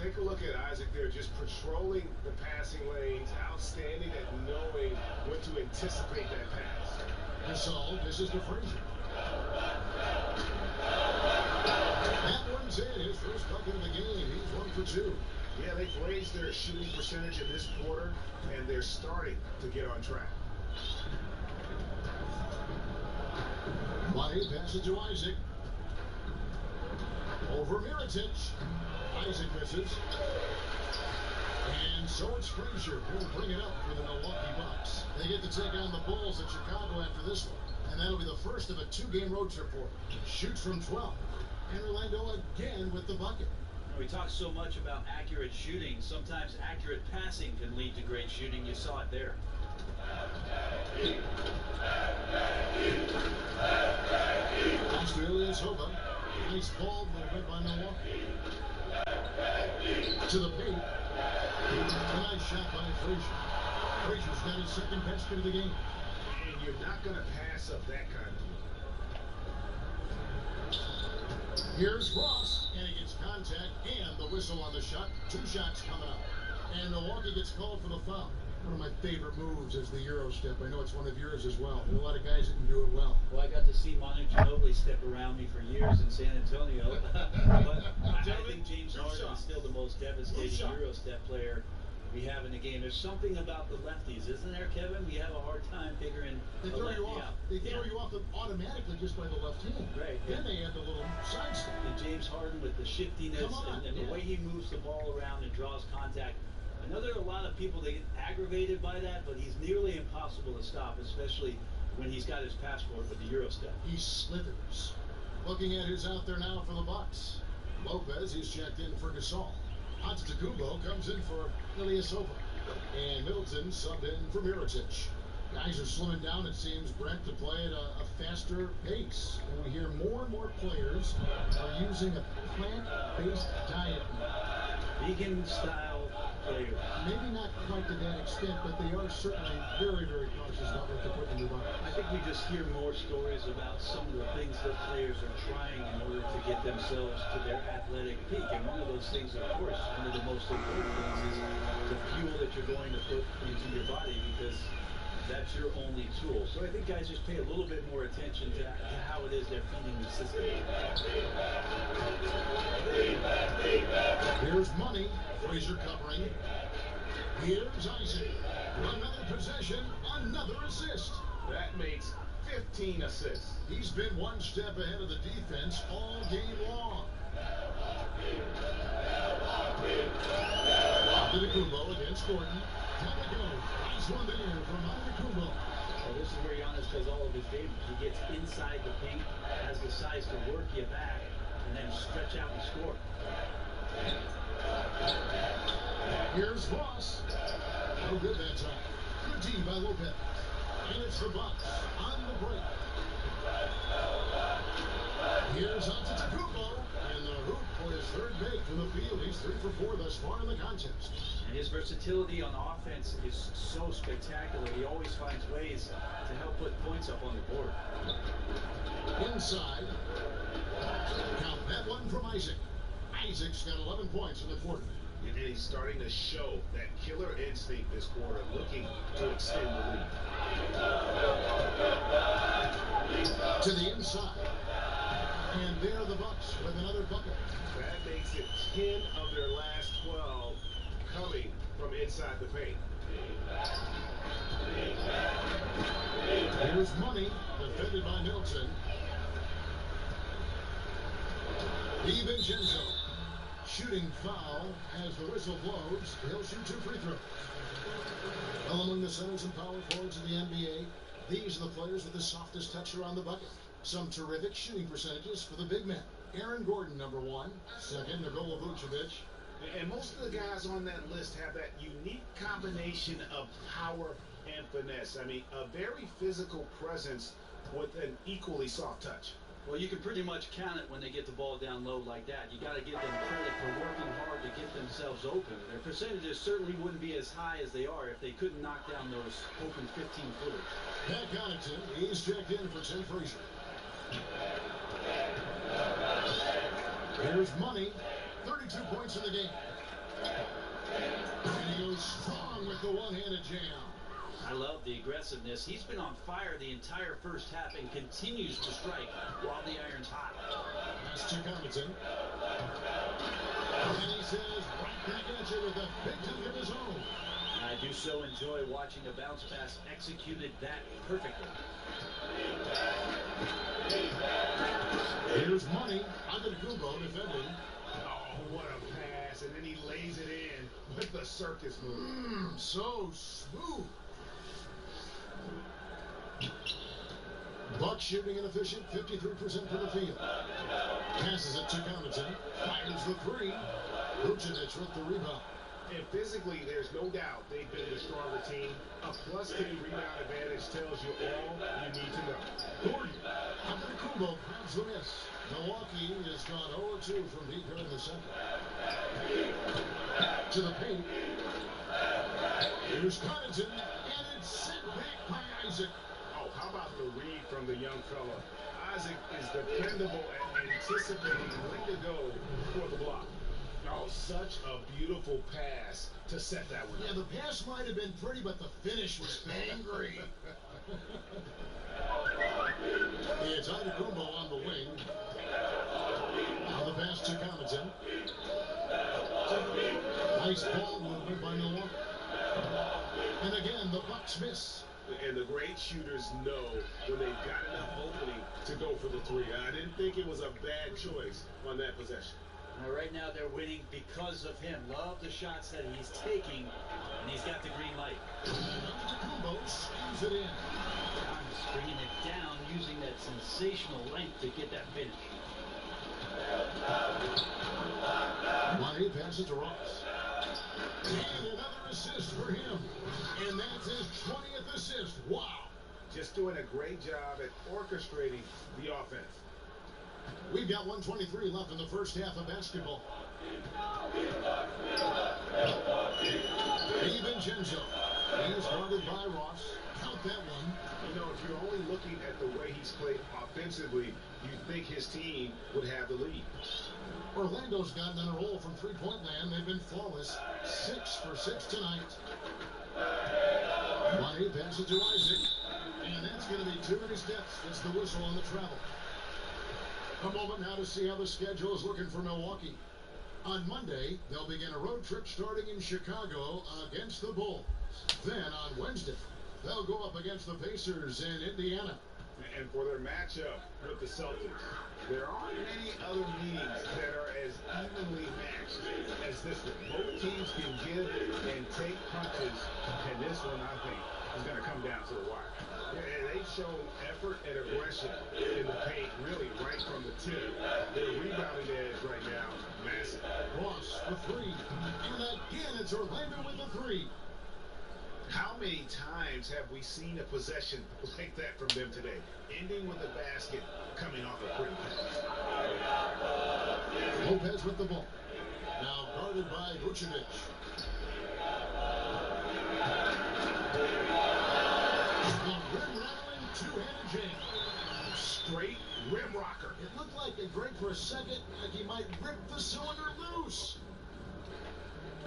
Take a look at Isaac there, just patrolling the passing lanes, outstanding at knowing when to anticipate that pass. Gasol, this is to Frazier. That one's in, his first bucket of the game. He's 1 for 2. Yeah, they've raised their shooting percentage in this quarter, and they're starting to get on track. Money passes to Isaac. Over Mirotic. Isaac misses. And so it's Frazier who'll bring it up for the Milwaukee Bucks. They get to take on the Bulls in Chicago after this one. And that'll be the first of a 2-game road trip for him. Shoots from 12. And Orlando again with the bucket. We talk so much about accurate shooting. Sometimes accurate passing can lead to great shooting. You saw it there. Australia's Hova. Nice ball movement by Milwaukee. To the paint. A nice shot by Frazier. Frazier's got his second basket of the game. And you're not going to pass up that kind of. Here's Ross, and he gets contact and the whistle on the shot. 2 shots coming up. And Milwaukee gets called for the foul. One of my favorite moves is the Euro step. I know it's one of yours as well. There are a lot of guys that can do it well. Well, I got to see Manu Ginobili step around me for years in San Antonio. But I think James Harden is still the most devastating Euro step player we have in the game. There's something about the lefties, isn't there, Kevin? We have a hard time figuring They throw you off. They throw you off automatically just by the left hand. Right. Then they add the little side step. And James Harden with the shiftiness and the way he moves the ball around and draws contact. I know there are a lot of people that get aggravated by that, but he's nearly impossible to stop, especially when he's got his passport with the Euro step. He slithers. Looking at who's out there now for the Bucks. Lopez, he's checked in for Gasol. Antetokounmpo comes in for Ilyasova. And Middleton subbed in for Mirotic. Guys are slimming down, it seems, Brent, to play at a faster pace. And we hear more and more players are using a plant-based diet. Vegan-style players. Maybe not quite to that extent, but they are certainly very, very cautious about what they put in their bodies. I think we just hear more stories about some of the things that players are trying in order to get themselves to their athletic peak. And one of those things, of course, one of the most important things is the fuel that you're going to put into your body, because that's your only tool. So I think guys just pay a little bit more attention to how it is they're feeding the system. Here's Money. Frazier covering. Here's Isaac. Another possession, another assist. That makes 15 assists. He's been one step ahead of the defense all game long. Antetokounmpo against Gordon. Time to go. Nice one there from Antetokounmpo. Well, this is where Giannis does all of his damage. He gets inside the paint, has the size to work you back, and then stretch out and score. Here's Ross. No good that time. Good D by Lopez. And it's the Bucks on the break. Here's Antetokounmpo. And the hoop for his third make from the field. He's 3 for 4 thus far in the contest. And his versatility on offense is so spectacular. He always finds ways to help put points up on the board. Inside. Count that one from Isaac. Isaac's got 11 points in the quarter. And he's starting to show that killer instinct this quarter, looking to extend the lead. To the inside. And there are the Bucks with another bucket. That makes it 10 of their last 12 coming from inside the paint. Here's Money, defended by Middleton. DiVincenzo, shooting foul as the whistle blows. He'll shoot 2 free throws. Well, among the centers and power forwards of the NBA, these are the players with the softest touch around the bucket. Some terrific shooting percentages for the big men. Aaron Gordon, number 1. Second, Nikola Vucevic. And most of the guys on that list have that unique combination of power and finesse. I mean, a very physical presence with an equally soft touch. Well, you can pretty much count it when they get the ball down low like that. You got to give them credit for working hard to get themselves open. Their percentages certainly wouldn't be as high as they are if they couldn't knock down those open 15-footers. Pat Connaughton, he's checked in for Tim Frazier. Here's Money, 32 points in the game. And he goes strong with the one-handed jam. I love the aggressiveness. He's been on fire the entire first half and continues to strike while the iron's hot. That's to Connaughton. And he says, right back at you with a big dunk of his own. I do so enjoy watching a bounce pass executed that perfectly. Here's Money, Antetokounmpo defending. Oh, what a pass, and then he lays it in with the circus move. So smooth. Buck shooting inefficient, 53% from the field. Passes it to Connaughton. Fires the 3. Vucevic with the rebound. And physically, there's no doubt they've been the stronger team. A +10 rebound advantage tells you all you need to know. Gordon, Antetokounmpo grabs the miss. Milwaukee has gone 0-2 from deep here in the center. To the paint. Here's Connaughton, and it's sent back by Isaac. Oh, how about the read from the young fella? Isaac is dependable at anticipating when to go for the block. Oh, such a beautiful pass to set that one. Yeah, the pass might have been pretty, but the finish was angry. It's Antetokounmpo on the wing. Now the pass to Connaughton. Nice ball movement by Milwaukee. And again, the Bucks miss. And the great shooters know when they've got enough opening to go for the 3. I didn't think it was a bad choice on that possession. Now, right now, they're winning because of him. Love the shots that he's taking, and he's got the green light. Antetokounmpo squeezes it in. John's bringing it down, using that sensational length to get that finish. Money passes to Ross. And another assist for him. And that's his 20th assist. Wow. Just doing a great job at orchestrating the offense. We've got 1:23 left in the first half of basketball. DiVincenzo. He's guarded by Ross. Count that one. You know, if you're only looking at the way he's played offensively, you'd think his team would have the lead. Orlando's gotten on a roll from three-point land. They've been flawless. 6 for 6 tonight. Money passes to Isaac. And that's going to be 2 many steps. That's the whistle on the travel. A moment now to see how the schedule is looking for Milwaukee. On Monday, they'll begin a road trip starting in Chicago against the Bulls. Then on Wednesday, they'll go up against the Pacers in Indiana. And for their matchup with the Celtics, there aren't many other meetings that are as evenly matched as this one. Both teams can give and take punches, and this one, I think, is going to come down to the wire. And they've shown effort and aggression in the paint, really right from the tip. Their rebounding edge right now, massive. Ross for 3. And again, it's Orlando with the 3. How many times have we seen a possession like that from them today? Ending with a basket, coming off a pretty pass. Lopez with the ball. Now guarded by Vucevic. The rim-rattling two-handed jam. Straight rim rocker. It looked like Greg for a second, like he might rip the cylinder loose.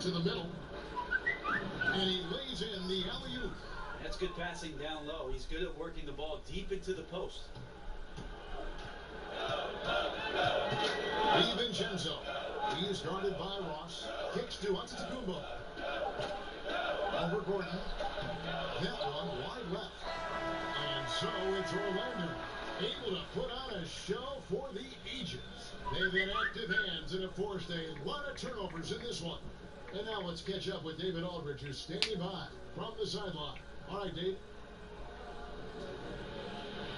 To the middle. And he lays in the alley-oop. That's good passing down low. He's good at working the ball deep into the post. DiVincenzo. He is guarded by Ross. Kicks to Antetokounmpo. Over Gordon. That one wide left. And so it's Orlando, able to put on a show for the ages. They've been active hands and have forced a lot of turnovers in this one. And now let's catch up with David Aldridge, who's standing by from the sideline. All right, Dave.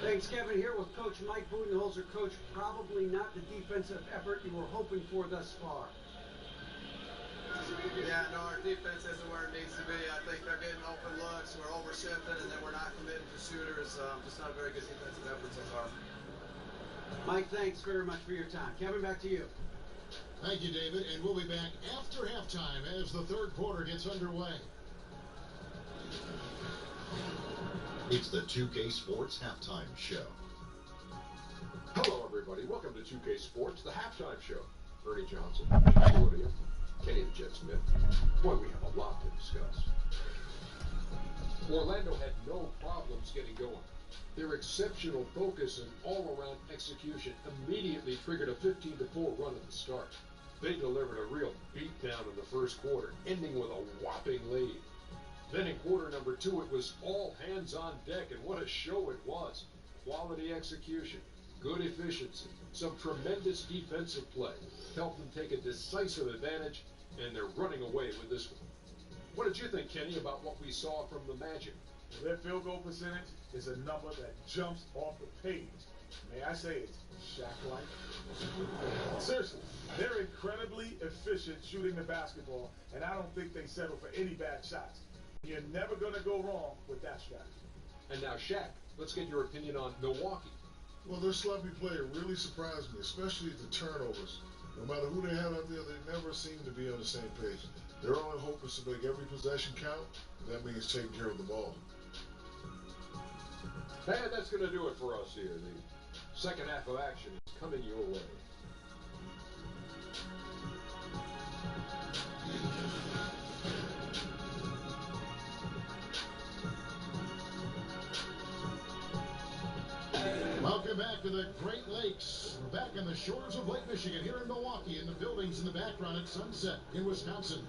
Thanks, Kevin. Here with Coach Mike Budenholzer. Coach, probably not the defensive effort you were hoping for thus far. Yeah, no, our defense isn't where it needs to be. I think they're getting open looks, we're overshifting, and then we're not committing to shooters. Just not a very good defensive effort so far. Mike, thanks very much for your time. Kevin, back to you. Thank you, David, and we'll be back after halftime as the third quarter gets underway. It's the 2K Sports Halftime Show. Hello, everybody. Welcome to 2K Sports, the halftime show. Ernie Johnson, Woody, Kenny the Jet Smith. Boy, we have a lot to discuss. Orlando had no problems getting going. Their exceptional focus and all-around execution immediately triggered a 15-4 run at the start. They delivered a real beatdown in the first quarter, ending with a whopping lead. Then in quarter number 2, it was all hands on deck, and what a show it was. Quality execution, good efficiency, some tremendous defensive play helped them take a decisive advantage, and they're running away with this one. What did you think, Kenny, about what we saw from the Magic? Their field goal percentage is a number that jumps off the page. May I say it's Shaq-like? Seriously, they're incredibly efficient shooting the basketball, and I don't think they settle for any bad shots. You're never going to go wrong with that strategy. And now, Shaq, let's get your opinion on Milwaukee. Well, their sloppy play really surprised me, especially the turnovers. No matter who they had out there, they never seem to be on the same page. Their only hope is to make every possession count, and that means taking care of the ball. And that's going to do it for us here. The second half of action is coming your way. Welcome back to the Great Lakes. We're back on the shores of Lake Michigan here in Milwaukee, in the buildings in the background at Sunset in Wisconsin.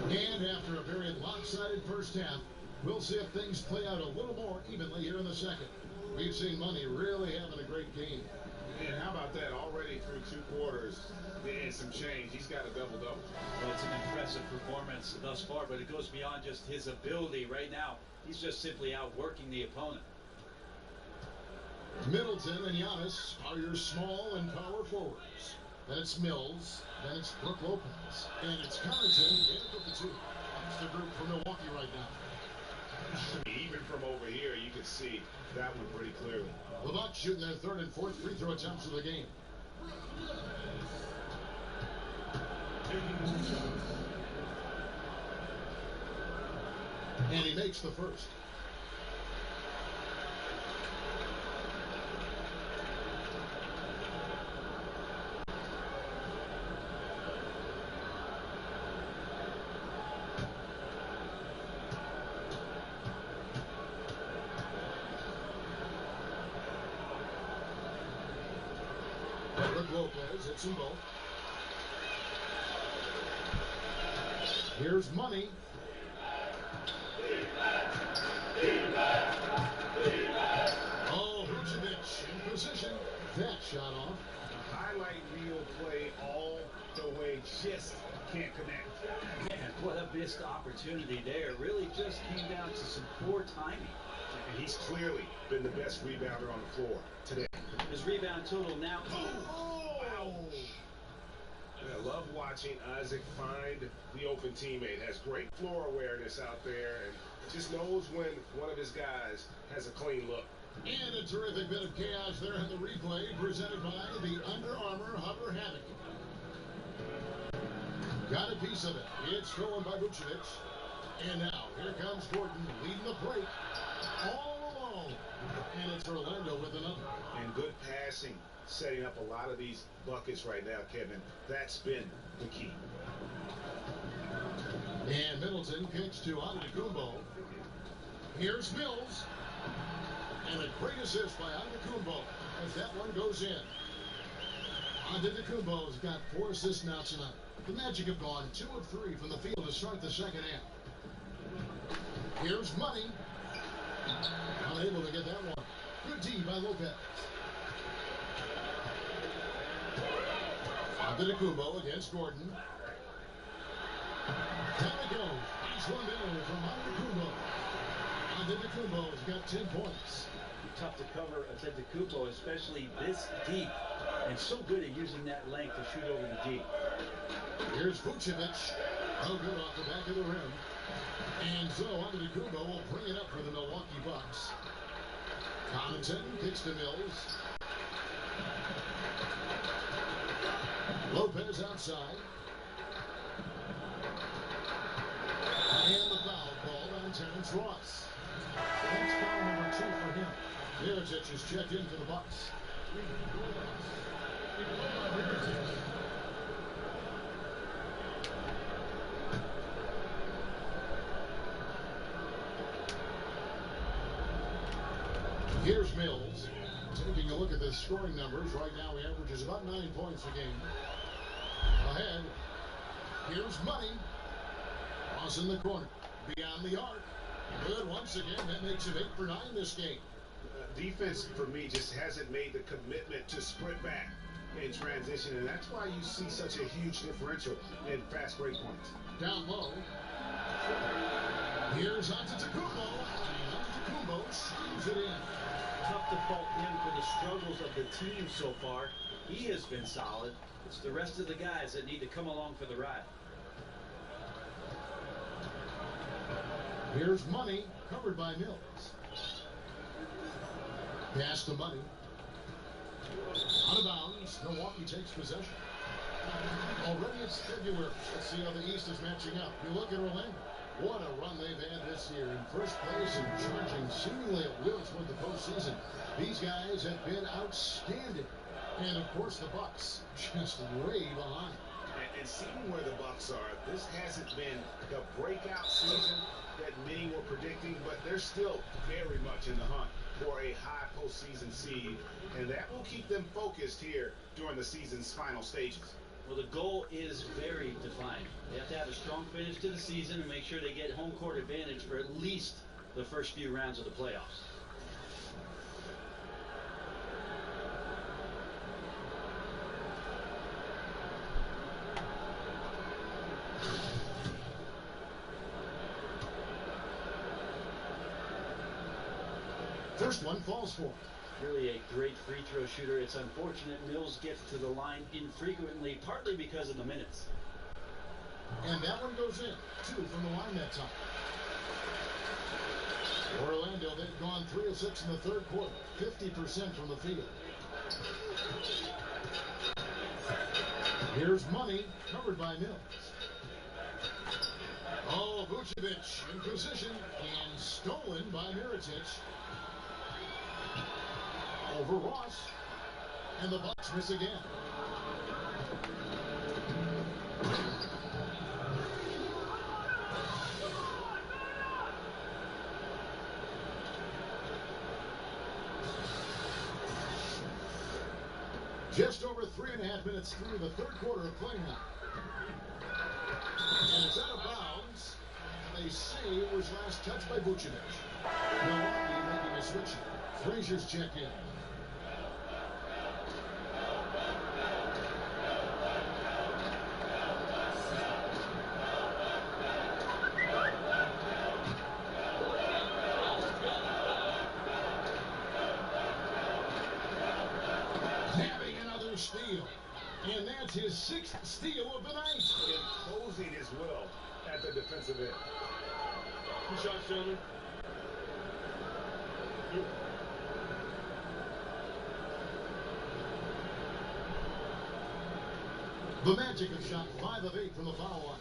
And after a very lopsided first half, we'll see if things play out a little more evenly here in the second. We've seen Money really having a great game. And how about that? Already through 2 quarters and some change. He's got a double-double. Well, it's an impressive performance thus far, but it goes beyond just his ability. Right now, he's just simply outworking the opponent. Middleton and Giannis are your small and power forwards. Then it's Mills. Then it's Brook Lopez. And it's Connaughton in with the 2. That's the group for Milwaukee right now. Even from over here, you can see that one pretty clearly. The Bucks shooting their 3rd and 4th free throw attempts of the game. And he makes the first. Lopez hits them both. Here's Money. Oh, Vucevic in position. That shot off. A highlight reel play all the way, just can't connect. Man, what a missed opportunity there. Really just came down to some poor timing. And he's clearly been the best rebounder on the floor today. His rebound total now. I love watching Isaac find the open teammate. Has great floor awareness out there and just knows when one of his guys has a clean look. And a terrific bit of chaos there in the replay, presented by the Under Armour Hover Hammock. Got a piece of it. It's stolen by Vucevic. And now, here comes Gordon leading the break all alone. And it's Orlando with another. And good passing, setting up a lot of these buckets right now, Kevin. That's been the key. And Middleton kicks to Antetokounmpo. Here's Mills. And a great assist by Antetokounmpo as that one goes in. Antetokounmpo's got 4 assists now tonight. The Magic have gone 2 of 3 from the field to start the second half. Here's Money. Unable to get that one. Good D by Lopez. Antetokounmpo against Gordon. Down it goes. Nice one there from Antetokounmpo. Antetokounmpo's got 10 points. Tough to cover Antetokounmpo, especially this deep, and so good at using that length to shoot over the deep. Here's Vucevic. No good off the back of the rim. And so Antetokounmpo will bring it up for the Milwaukee Bucks. Connaughton kicks to Mills. Lopez outside. And the foul called on Terrence Ross. That's foul number 2 for him. Mirotic is checked in for the Bucks. Here's Mills. Taking a look at the scoring numbers. Right now he averages about 9 points a game. Ahead. Here's Money. Ross in the corner. Beyond the arc. Good once again. That makes him 8 for 9 this game. Defense, for me, just hasn't made the commitment to sprint back in transition, and that's why you see such a huge differential in fast break points. Down low. Here's Antetokounmpo. Antetokounmpo screws it in. Tough to fault him for the struggles of the team so far. He has been solid. It's the rest of the guys that need to come along for the ride. Here's Money, covered by Mills. Pass to Money. Out of bounds. Milwaukee takes possession. Already it's February. Let's see how the East is matching up. You look at Orlando. What a run they've had this year. In first place and charging seemingly at will toward the postseason. These guys have been outstanding. And of course the Bucks just way behind. And seeing where the Bucks are, this hasn't been the breakout season that many were predicting, but they're still very much in the hunt for a high postseason seed, and that will keep them focused here during the season's final stages. Well, the goal is very defined. They have to have a strong finish to the season and make sure they get home court advantage for at least the first few rounds of the playoffs. First one falls for him. Really a great free throw shooter. It's unfortunate Mills gets to the line infrequently, partly because of the minutes. And that one goes in. 2 from the line that time. Orlando, they've gone 3 of 6 in the third quarter. 50% from the field. Here's Money, covered by Mills. Oh, Vucevic in position and stolen by Mirotic. Over Ross, and the Bucks miss again. Just over 3.5 minutes through the third quarter of play now. And it's out of bounds. They say it was last touched by Vucevic. Milwaukee making a switch. Frazier's check in. Nabbing another steal. And that's his 6th steal of the night. Imposing as well at the defensive end. Two shots, gentlemen. The Magic have shot 5 of 8 from the foul line.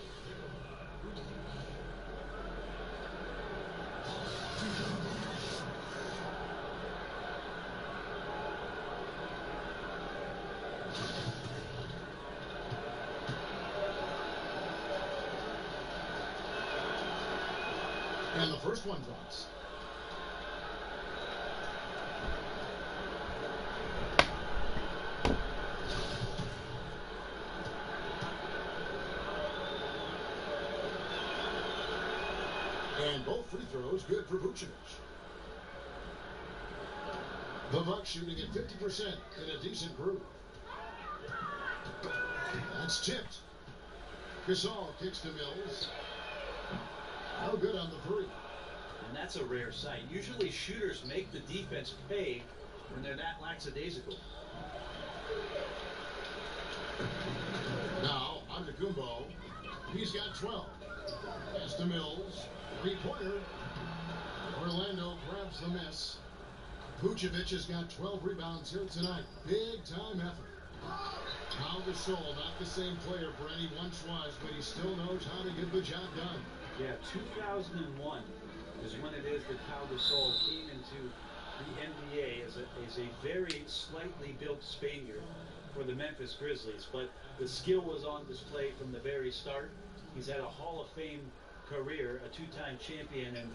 And the first one drops. And both free throws good for Vucevic. The Bucks shooting at 50% in a decent groove. That's tipped. Gasol kicks to Mills. No good on the three. And that's a rare sight. Usually shooters make the defense pay when they're that lackadaisical. Now, Antetokounmpo. He's got 12. Pass to Mills. Three-pointer. Orlando grabs the miss. Vucevic has got 12 rebounds here tonight. Big-time effort. Pau Gasol, not the same player Brenny once was, but he still knows how to get the job done. Yeah, 2001 is when it is that Pau Gasol came into the NBA as a very slightly built Spaniard for the Memphis Grizzlies, but the skill was on display from the very start. He's had a Hall of Fame career, a two-time champion, and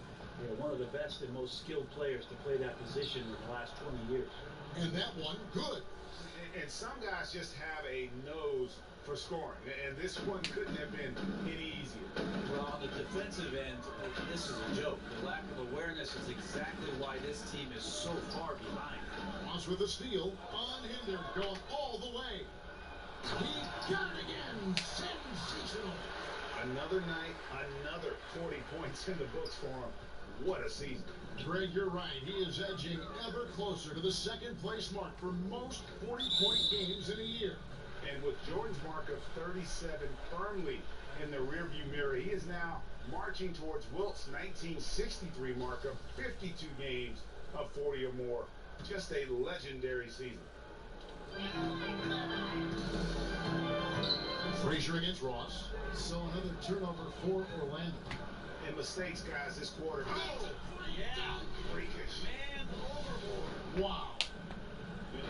one of the best and most skilled players to play that position in the last 20 years. And that one, good. And some guys just have a nose for scoring, and this one couldn't have been any easier. Well, on the defensive end, this is a joke. The lack of awareness is exactly why this team is so far behind. Moss with a steal, unhindered, going all the way. He got it again. Sensational. Another night, another 40 points in the books for him. What a season. Greg, you're right. He is edging ever closer to the second place mark for most 40-point games in a year. And with Jordan's mark of 37 firmly in the rearview mirror, he is now marching towards Wilt's 1963 mark of 52 games of 40 or more. Just a legendary season. Frazier against Ross. So another turnover for Orlando. And mistakes, guys, this quarter. Oh, yeah. Freakish. Man overboard. Wow.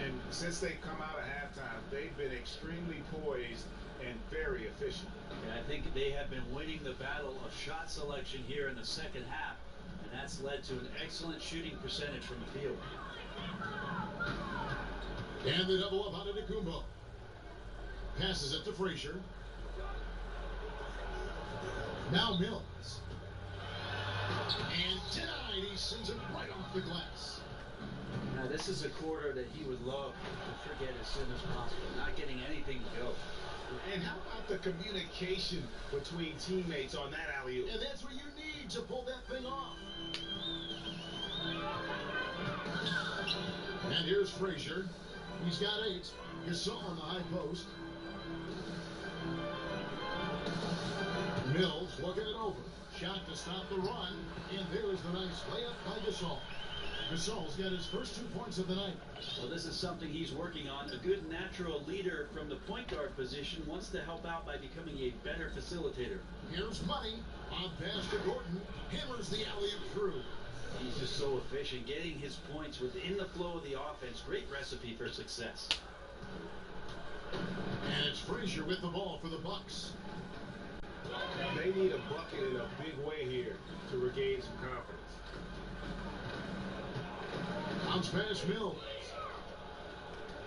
And since they've come out of halftime, they've been extremely poised and very efficient. And I think they have been winning the battle of shot selection here in the second half, and that's led to an excellent shooting percentage from the field. And the double up on Antetokounmpo. Passes it to Frazier. Now Mills. And denied. He sends it right off the glass. Now this is a quarter that he would love to forget as soon as possible. Not getting anything to go. And how about the communication between teammates on that alley-oop? And that's what you need to pull that thing off. And here's Frazier. He's got 8. Gasol on the high post. Mills looking it over. Shot to stop the run. And there's the nice layup by Gasol. Gasol's got his first 2 points of the night. Well, this is something he's working on. A good natural leader from the point guard position wants to help out by becoming a better facilitator. Here's Money. On pass to Gordon. Hammers the alley-oop through. He's just so efficient, getting his points within the flow of the offense. Great recipe for success. And it's Frazier with the ball for the Bucks. They need a bucket in a big way here to regain some confidence. Bounce pass Mills.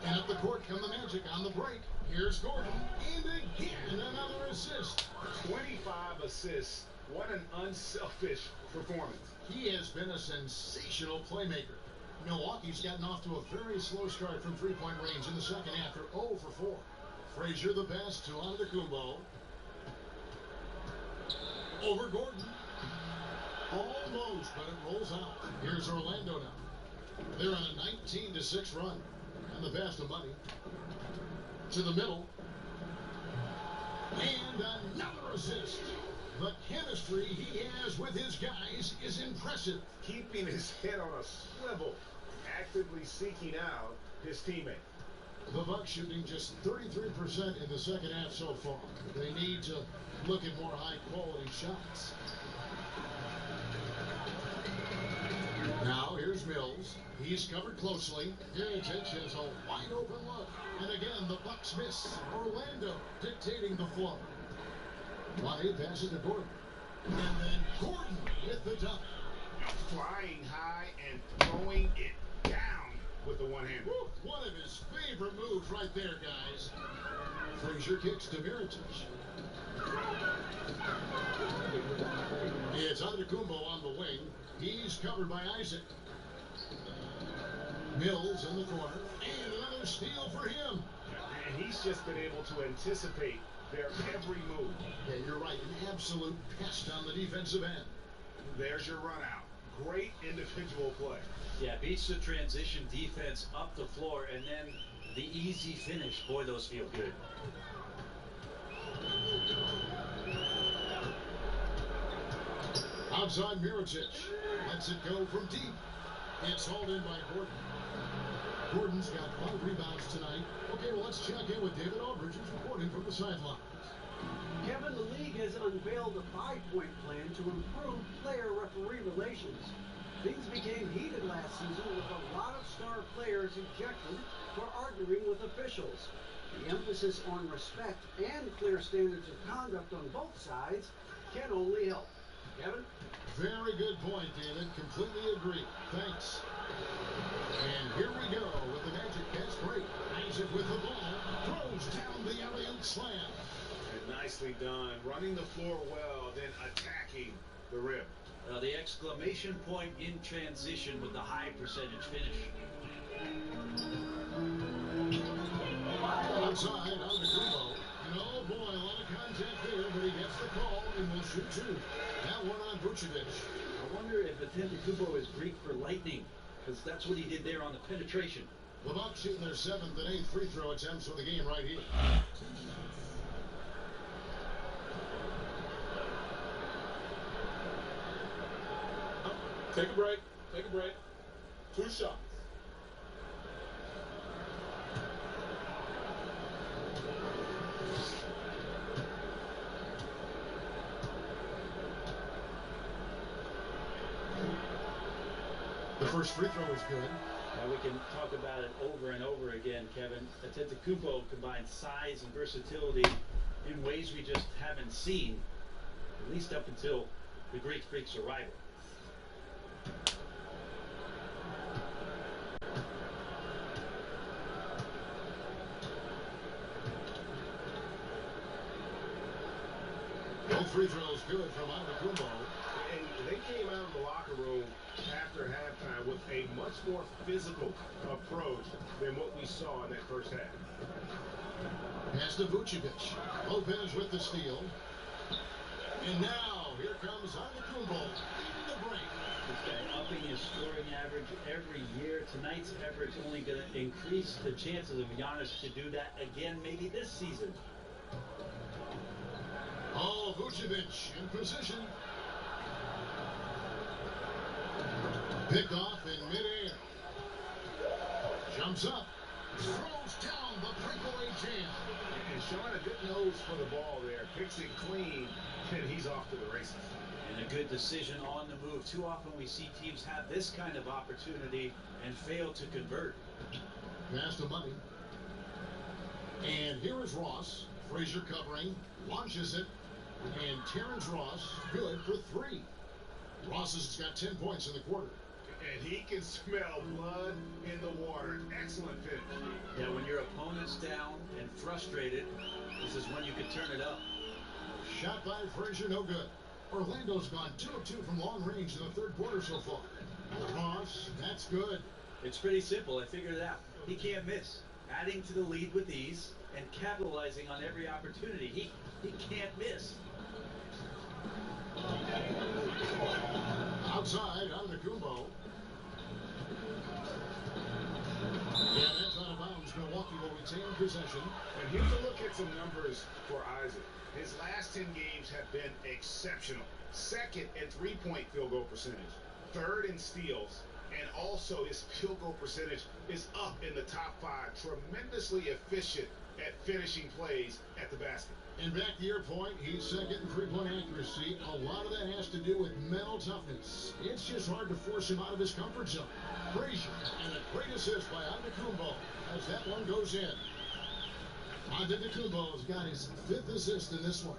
And up the court come the Magic on the break. Here's Gordon. And again, another assist. 25 assists. What an unselfish performance. He has been a sensational playmaker. Milwaukee's gotten off to a very slow start from three-point range in the second half. They're 0 for 4. Frazier the pass to Antetokounmpo. Over Gordon. Almost, but it rolls out. Here's Orlando now. They're on a 19-6 run. And the pass to Money. To the middle. And another assist. The chemistry he has with his guys is impressive. Keeping his head on a swivel. Actively seeking out his teammate. The Bucks shooting just 33% in the second half so far. They need to look at more high-quality shots. Now, here's Mills. He's covered closely. Mirotic has a wide-open look. And again, the Bucks miss. Orlando dictating the flow. Lonnie passes to Gordon. And then Gordon with the dunk. Flying high and throwing it down with the one hand. One of his favorite moves right there, guys. Frazier kicks to Mirotic. It's Antetokounmpo on the wing. He's covered by Isaac. Mills in the corner. And another steal for him. And he's just been able to anticipate their every move. Yeah, you're right. An absolute pest on the defensive end. There's your run out. Great individual play. Yeah, beats the transition defense up the floor, and then the easy finish. Boy, those feel good. Outside Mirotic. Lets it go from deep. It's hauled in by Gordon. Gordon's got 5 rebounds tonight. Okay, well, let's check in with David Aldridge, who's reporting from the sidelines. Kevin, the league has unveiled a 5-point plan to improve player-referee relations. Things became heated last season with a lot of star players ejected for arguing with officials. The emphasis on respect and clear standards of conduct on both sides can only help. Kevin? Very good point, David. Completely agree. Thanks. And here we go with the Magic fast break. Isaac with the ball. Throws down the alley-oop slam. And nicely done. Running the floor well, then attacking the rim. The exclamation point in transition with the high percentage finish. Outside, Antetokounmpo. And oh boy, a lot of contact there, but he gets the call and will shoot 2. That one on Vucevic. I wonder if Antetokounmpo is Greek for lightning, because that's what he did there on the penetration. The Bucks shooting their 7th and 8th free throw attempts for the game right here. Take a break. Take a break. 2 shots. The first free throw was good. We can talk about it over and over again, Kevin. Antetokounmpo combines size and versatility in ways we just haven't seen, at least up until the Greek Freak's arrival. Both free throws good from Antetokounmpo. And they came out of the locker room after halftime with a much more physical approach than what we saw in that first half. Pass to Vucevic. Lopez with the steal. And now, here comes Antetokounmpo leading the break. This guy upping his scoring average every year. Tonight's effort's only going to increase the chances of Giannis to do that again maybe this season. Oh, Vucevic in position. Picked off in midair. Jumps up. Throws down the breakaway jam. And showing a good nose for the ball there. Picks it clean, and he's off to the races. And a good decision on the move. Too often we see teams have this kind of opportunity and fail to convert. Pass to Money. And here is Ross. Frazier covering. Launches it. And Terrence Ross good for 3. Ross has got 10 points in the quarter. And he can smell blood in the water. Excellent finish. Yeah, when your opponent's down and frustrated, this is when you can turn it up. Shot by Frazier, no good. Orlando's gone 2 of 2 from long range in the third quarter so far. Ross, that's good. It's pretty simple. I figured it out. He can't miss. Adding to the lead with ease and capitalizing on every opportunity. He can't miss. Outside, Antetokounmpo. Yeah, that's out of bounds. Milwaukee will retain possession. And here's a look at some numbers for Isaac. His last 10 games have been exceptional. 2nd in 3-point field goal percentage. 3rd in steals. and also his field goal percentage is up in the top 5. Tremendously efficient at finishing plays at the basket. And back to your point, he's second in three-point accuracy. A lot of that has to do with mental toughness. It's just hard to force him out of his comfort zone. Frazier, and a great assist by Antetokounmpo as that one goes in. Antetokounmpo has got his 5th assist in this one.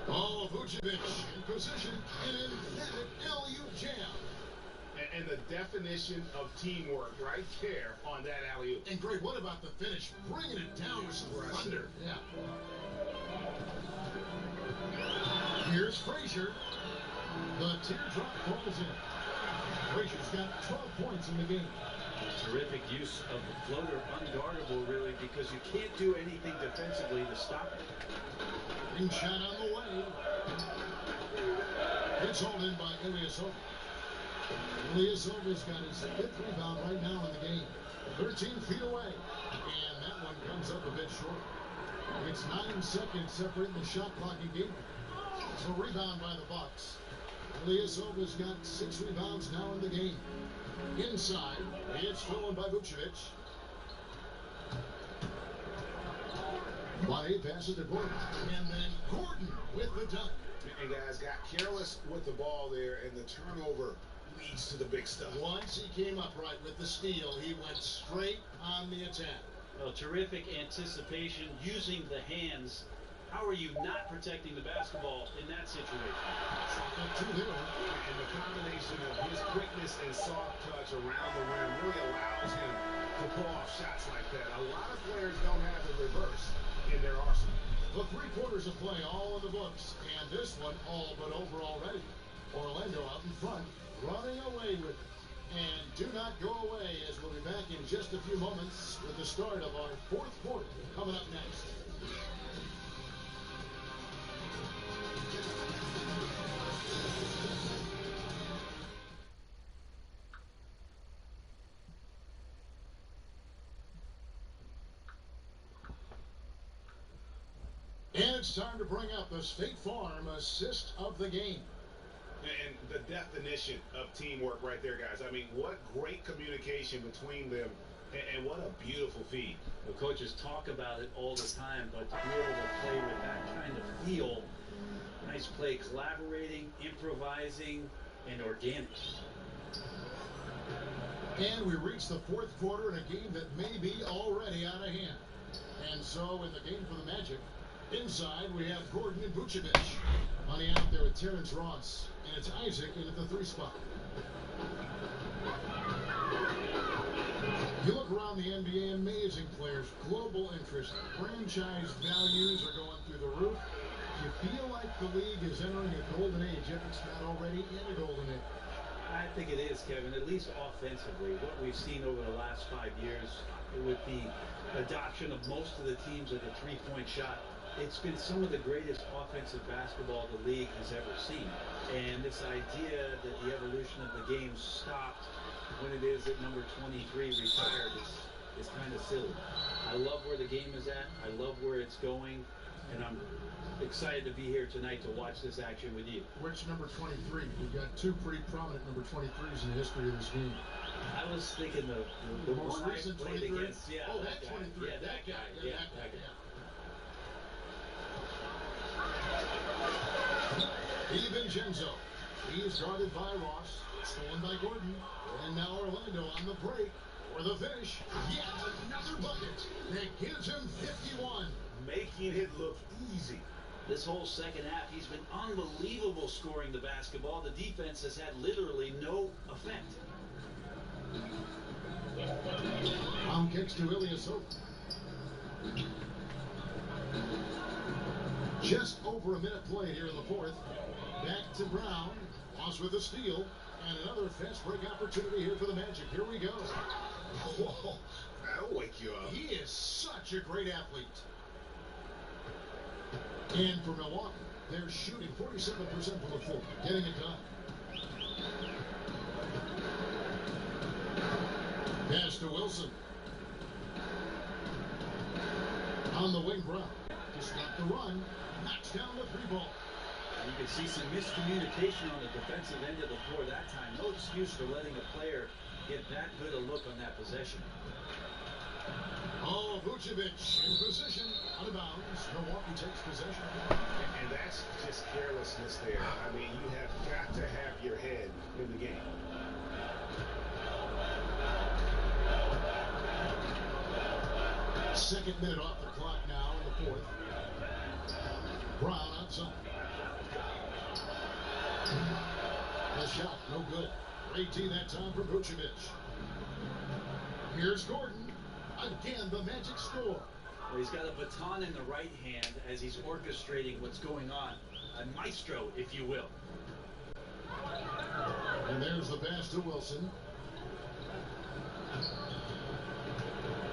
Oh, Vucevic in position, an emphatic LU jam. And the definition of teamwork right there on that alley-oop. And Greg, what about the finish? Bringing it down with some thunder. Yeah. Here's Frazier. The teardrop falls in. Frazier's got 12 points in the game. Terrific use of the floater, unguardable really, because you can't do anything defensively to stop it. Green shot on the way. It's hauled in by Ilyasova. Ilyasova's got his 5th rebound right now in the game. 13 feet away. And that one comes up a bit short. It's 9 seconds separating the shot clock and game. It's a rebound by the Bucks. Ilyasova's got 6 rebounds now in the game. Inside, it's stolen by Vucevic. Money passes to Gordon. And then Gordon with the dunk. And guys got careless with the ball there, and the turnover leads to the big stuff. Once he came upright with the steal, he went straight on the attack. Well, terrific anticipation using the hands. How are you not protecting the basketball in that situation? And the combination of his quickness and soft touch around the rim really allows him to pull off shots like that. A lot of players don't have the reverse in their arsenal. The 3 quarters of play all in the books, and this one all but over already. Orlando out in front, running away with it. And do not go away, as we'll be back in just a few moments with the start of our 4th quarter coming up next. And it's time to bring up the State Farm assist of the game. And the definition of teamwork right there, guys. I mean, what great communication between them, and what a beautiful feed. The coaches talk about it all the time, but to be able to play with that kind of feel, nice play, collaborating, improvising, and organic. And we reach the 4th quarter in a game that may be already out of hand. And so in the game for the Magic, inside we have Gordon and Vucevic. On the out there with Terrence Ross. And it's Isaac in at the 3 spot. You look around the NBA, amazing players, global interest, franchise values are going through the roof. Do you feel like the league is entering a golden age if it's not already in a golden age? I think it is, Kevin, at least offensively. What we've seen over the last 5 years with the adoption of most of the teams of the 3-point shot, it's been some of the greatest offensive basketball the league has ever seen. And this idea that the evolution of the game stopped when it is that number 23 retired is kind of silly. I love where the game is at. I love where it's going. And I'm excited to be here tonight to watch this action with you. Which number 23? We've got 2 pretty prominent number 23s in the history of this game. I was thinking the most recent 23. Against, yeah, oh, that 23. Yeah, that guy. Yeah, that guy. DiVincenzo. He's guarded by Ross. Stolen by Gordon. And now Orlando on the break for the finish. Yet another bucket that gives him 51. Making it look easy. This whole second half, he's been unbelievable scoring the basketball. The defense has had literally no effect. Palm kicks to Ilyasova. Just over a minute played here in the 4th. Back to Brown. Ross with a steal. And another fast break opportunity here for the Magic. Here we go. Whoa, that'll wake you up. He is such a great athlete. And for Milwaukee, they're shooting 47% from the floor. Getting it done. Pass to Wilson. On the wing, Brown. Disrupt the run. Knocks down the 3 ball. You can see some miscommunication on the defensive end of the floor that time. No excuse for letting a player get that good a look on that possession. Oh, Vucevic in position, out of bounds. Milwaukee takes possession. And that's just carelessness there. I mean, you have got to have your head in the game. Second minute off the clock now in the fourth. Brown outside. The shot, no good. Great D that time for Vucevic. Here's Gordon. Again, the Magic score. Well, he's got a baton in the right hand as he's orchestrating what's going on. A maestro, if you will. And there's the pass to Wilson.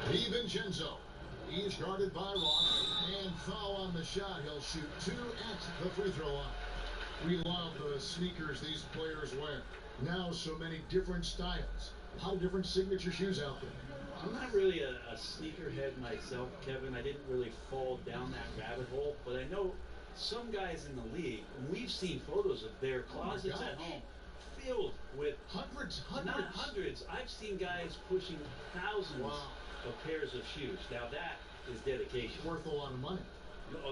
DiVincenzo. He's guarded by Ross. And foul on the shot. He'll shoot 2 at the free throw line. We love the sneakers these players wear. Now so many different styles. A lot of different signature shoes out there. I'm not really a sneakerhead myself, Kevin. I didn't really fall down that rabbit hole. But I know some guys in the league, and we've seen photos of their closets at home filled with hundreds. Not hundreds. I've seen guys pushing thousands of pairs of shoes. Now that is dedication. Worth a lot of money.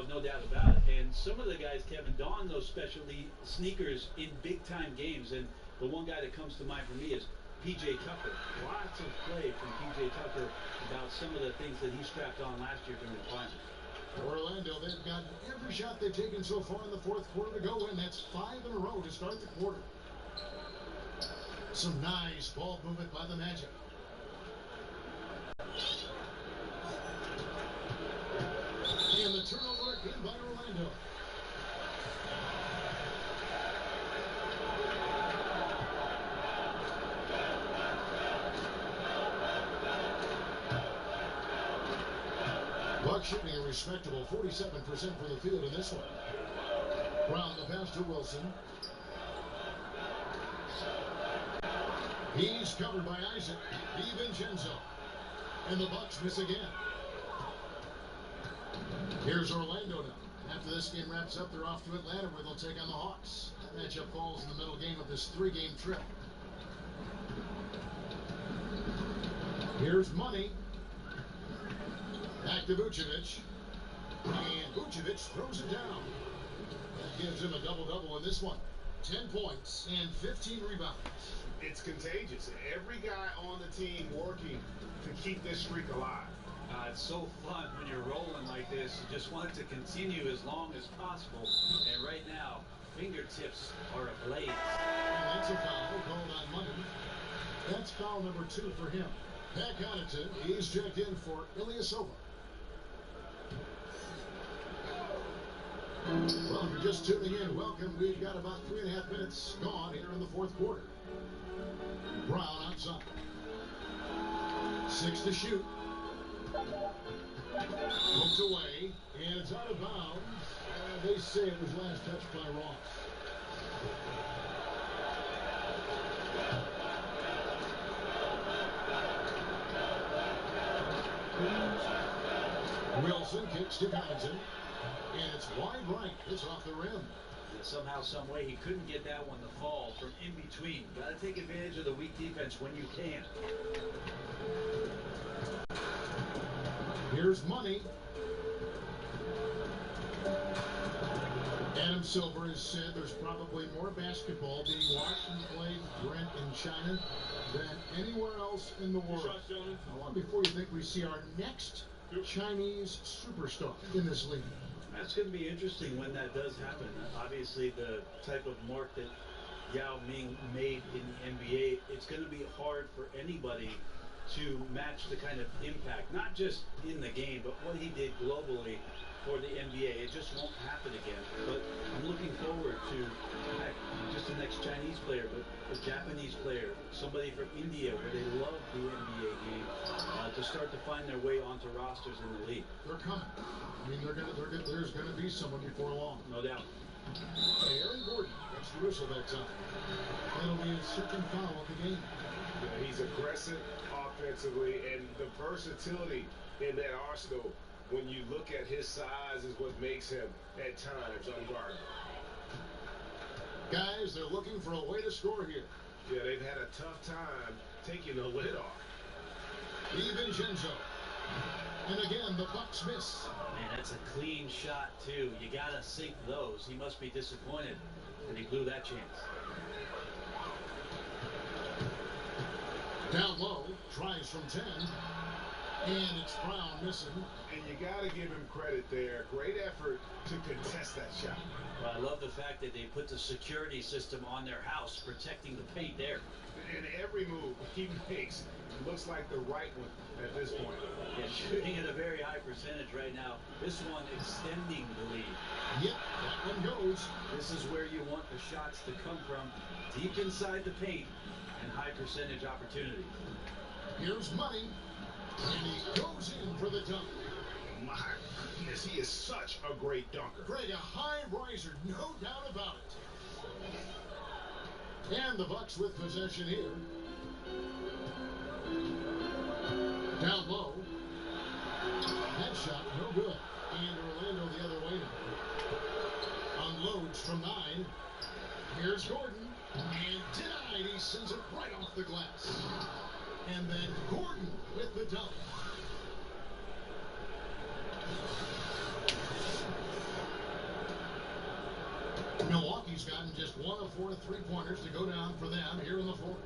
No doubt about it. And some of the guys, Kevin, don those specialty sneakers in big-time games. And the one guy that comes to mind for me is P.J. Tucker. Lots of play from P.J. Tucker about some of the things that he strapped on last year during the finals. Orlando, they've got every shot they've taken so far in the fourth quarter to go in. That's 5 in a row to start the quarter. Some nice ball movement by the Magic. And the turnover again by Orlando. Buck shooting a respectable 47% for the field in this one. Brown the pass to Wilson. He's covered by Isaac. DiVincenzo. And the Bucks miss again. Here's Orlando now. After this game wraps up, they're off to Atlanta where they'll take on the Hawks. That matchup falls in the middle game of this 3-game trip. Here's Money. Back to Vucevic. And Vucevic throws it down. That gives him a double-double in this one. 10 points and 15 rebounds. It's contagious. Every guy on the team working to keep this streak alive. It's so fun when you're rolling like this. You just want it to continue as long as possible. And right now, fingertips are ablaze. And that's a foul called on Money. That's foul number 2 for him. Pat Connaughton, he's checked in for Ilyasova. Well, if you're just tuning in, welcome. We've got about 3.5 minutes gone here in the fourth quarter. Brown outside. 6 to shoot. Hooked away, and it's out of bounds. They say it was last touched by Ross. Wilson kicks to Connaughton, and it's wide right. It's off the rim. Somehow, some way, he couldn't get that one to fall from in between. Got to take advantage of the weak defense when you can. Here's Money. Adam Silver has said there's probably more basketball being watched and played, Brent, in China than anywhere else in the world. How long before you think we see our next Chinese superstar in this league? That's going to be interesting when that does happen. Obviously, the type of mark that Yao Ming made in the NBA, it's going to be hard for anybody to match the kind of impact, not just in the game, but what he did globally for the NBA. It just won't happen again. But I'm looking forward to not just the next Chinese player, but a Japanese player, somebody from India where they love the NBA game, to start to find their way onto rosters in the league. They're coming. I mean, there's going to be someone before long. No doubt. Aaron Gordon gets the whistle that time. That'll be his second foul of the game. Yeah, he's aggressive offensively, and the versatility in that arsenal, when you look at his size, is what makes him, at times, unguardable. Guys, they're looking for a way to score here. Yeah, they've had a tough time taking the lid off. DiVincenzo. And again, the Bucks miss. Man, that's a clean shot, too. You got to sink those. He must be disappointed that he blew that chance. Down low, tries from 10. And it's Brown missing. And you got to give him credit there. Great effort to contest that shot. Well, I love the fact that they put the security system on their house, protecting the paint there. And every move he makes looks like the right one at this point. Yeah, shooting at a very high percentage right now. This one extending the lead. Yep, that one goes. This is where you want the shots to come from, deep inside the paint and high percentage opportunity. Here's Money, and he goes in for the dunk. My goodness, he is such a great dunker. Greg, a high riser, no doubt about it. And the Bucks with possession here. Down low. That shot, no good. And Orlando the other way now. Unloads from 9. Here's Gordon. And denied. He sends it right off the glass. And then Gordon with the dunk. Milwaukee's gotten just 1 of 4 3-pointers to go down for them here in the fourth.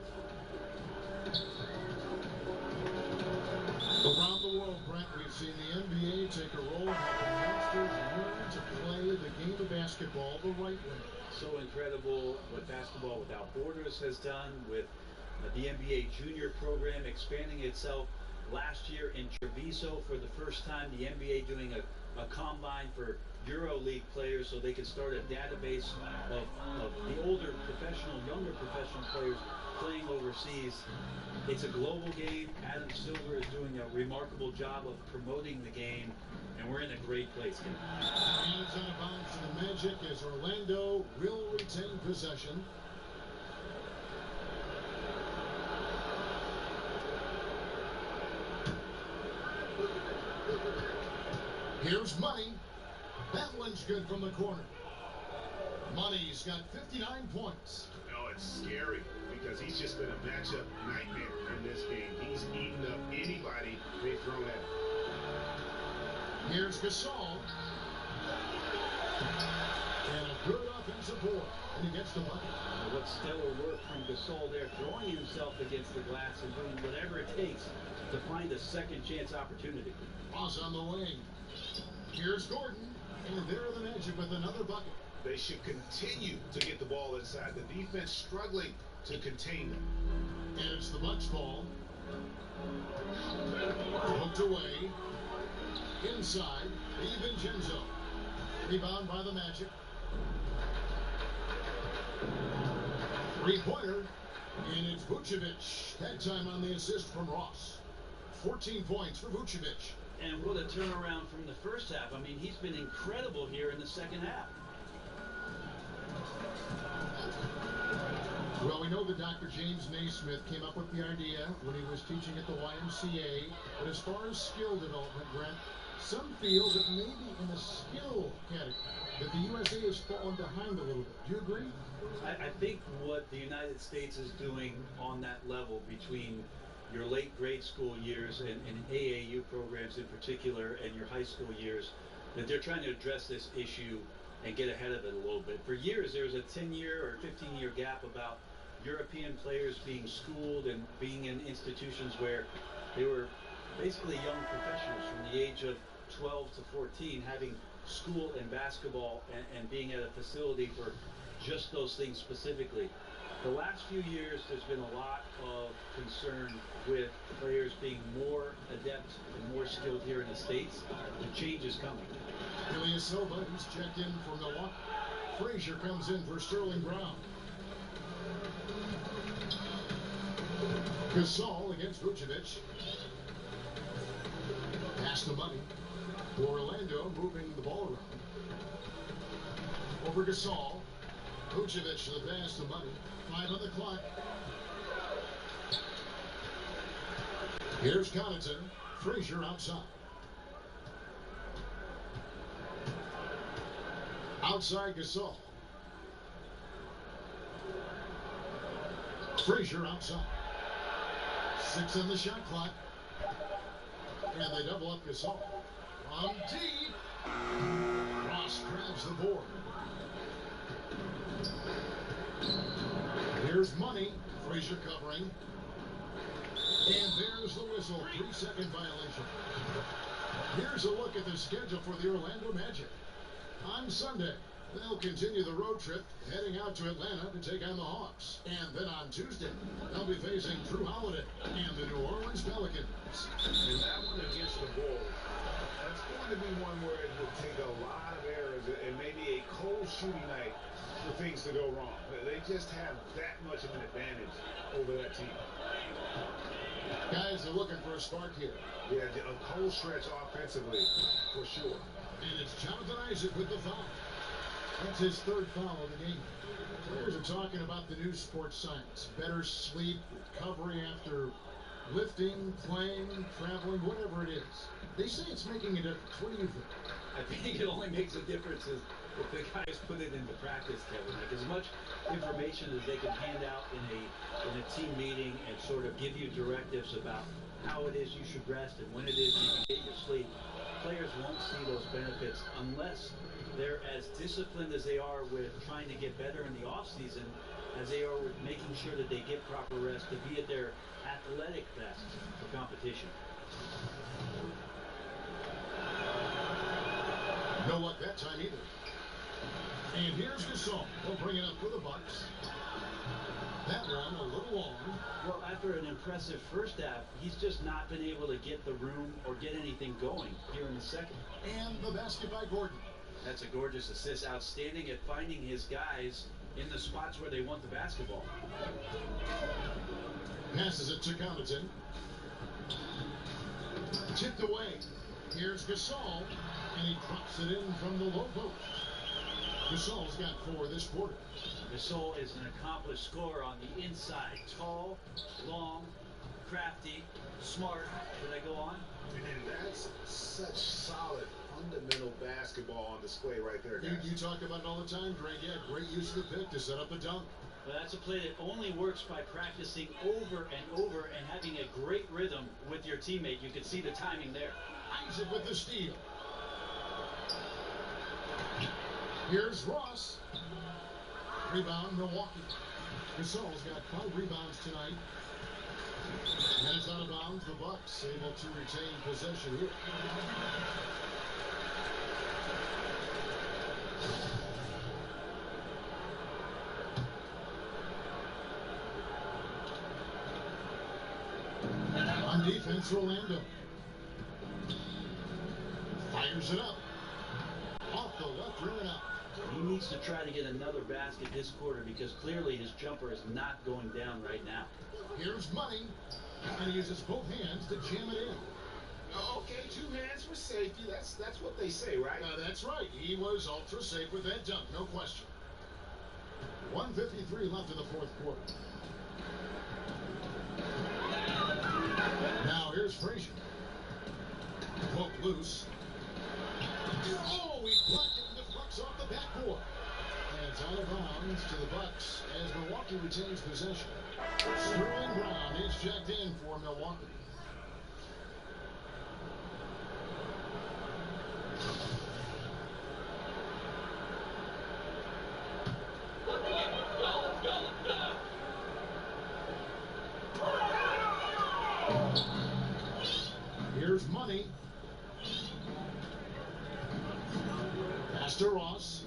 Around the world, Brent, we've seen the NBA take a role in helping youngsters learn to play the game of basketball the right way. So incredible what Basketball Without Borders has done with the NBA junior program expanding itself. Last year in Treviso, for the first time, the NBA doing a combine for EuroLeague players so they could start a database of the older professional, younger professional players playing overseas. It's a global game. Adam Silver is doing a remarkable job of promoting the game, and we're in a great place here. And it's out of bounds to the Magic as Orlando will retain possession. Here's Money. That one's good from the corner. Money's got 59 points. Oh, it's scary because he's just been a matchup nightmare in this game. He's eaten up anybody they've thrown at him. Here's Gasol. And a good offensive board. And he gets the bucket. What stellar work from Gasol there, throwing himself against the glass and doing whatever it takes to find a second chance opportunity. Ross on the wing. Here's Gordon. And there are the Magic with another bucket. They should continue to get the ball inside. The defense struggling to contain them. And it's the Bucks ball. Hooked away. Inside. DiVincenzo. Rebound by the Magic. 3-pointer. And it's Vucevic. That time on the assist from Ross. 14 points for Vucevic. And what a turnaround from the first half. I mean, he's been incredible here in the second half. Well, we know that Dr. James Naismith came up with the idea when he was teaching at the YMCA. But as far as skill development, Brent, some feel that maybe in the skill category that the USA has fallen behind a little bit. Do you agree? I think what the United States is doing on that level between your late grade school years and AAU programs in particular and your high school years, that they're trying to address this issue and get ahead of it a little bit. For years, there was a 10-year or 15-year gap about European players being schooled and being in institutions where they were basically young professionals from the age of 12 to 14 having school in basketball and being at a facility for just those things specifically. The last few years, there's been a lot of concern with players being more adept and more skilled here in the States. The change is coming. Ilya Silva, he's checked in for Milwaukee. Frazier comes in for Sterling Brown. Gasol against Vucevic. Pass the Money. Orlando moving the ball around. Over Gasol. Vucevic to the pass to Money. 5 on the clock. Here's Connaughton. Frazier outside. Outside Gasol. Frazier outside. 6 on the shot clock. And they double up Gasol. On deep. Ross grabs the board. Here's Money. Frazier covering. And there's the whistle. 3-second violation. Here's a look at the schedule for the Orlando Magic. On Sunday, they'll continue the road trip, heading out to Atlanta to take on the Hawks. And then on Tuesday, they'll be facing Drew Holiday and the New Orleans Pelicans. And that one against the Bulls, that's going to be one where it will take a lot of errors and maybe a cold shooting night for things to go wrong. They just have that much of an advantage over that team. Guys are looking for a spark here. Yeah, a cold stretch offensively, for sure. And it's Jonathan Isaac with the foul. That's his 3rd foul of the game. Players are talking about the new sports science. Better sleep, recovery after lifting, playing, traveling, whatever it is. They say it's making a difference. What do you think? I think it only makes a difference if the guys put it into practice, Kevin. Like as much information as they can hand out in a team meeting and sort of give you directives about how it is you should rest and when it is you can get your sleep, players won't see those benefits unless they're as disciplined as they are with trying to get better in the off season as they are with making sure that they get proper rest to be at their athletic best for competition. No luck that time either. And here's Gasol. He'll bring it up for the Bucks. That one a little long. Well, after an impressive first half, he's just not been able to get the room or get anything going here in the second. And the basket by Gordon. That's a gorgeous assist. Outstanding at finding his guys in the spots where they want the basketball. Passes it to Connaughton. Tipped away. Here's Gasol. And he drops it in from the low post. Gasol's got 4 this quarter. Gasol is an accomplished scorer on the inside. Tall, long, crafty, smart. Should I go on? And that's such solid, fundamental basketball on display right there, guys. You talk about it all the time, Greg. Yeah, great use of the pick to set up a dunk. Well, that's a play that only works by practicing over and over and having a great rhythm with your teammate. You can see the timing there. Isaac with the steal. Here's Ross. Rebound, Milwaukee. Gasol's got 5 rebounds tonight. And it's out of bounds. The Bucks able to retain possession here. On defense, Orlando. Fires it up. Off the left rim and out. He needs to try to get another basket this quarter because clearly his jumper is not going down right now. Here's Money. And he uses both hands to jam it in. Okay, 2 hands for safety. That's what they say, right? That's right. He was ultra safe with that dunk, no question. 1:53 left in the 4th quarter. Now here's Frazier. Poke loose. Oh, he blocked it and deflects off the backboard. And it's out of bounds to the Bucks as Milwaukee retains possession. Sterling Brown is checked in for Milwaukee. Here's Money. Pass to Ross.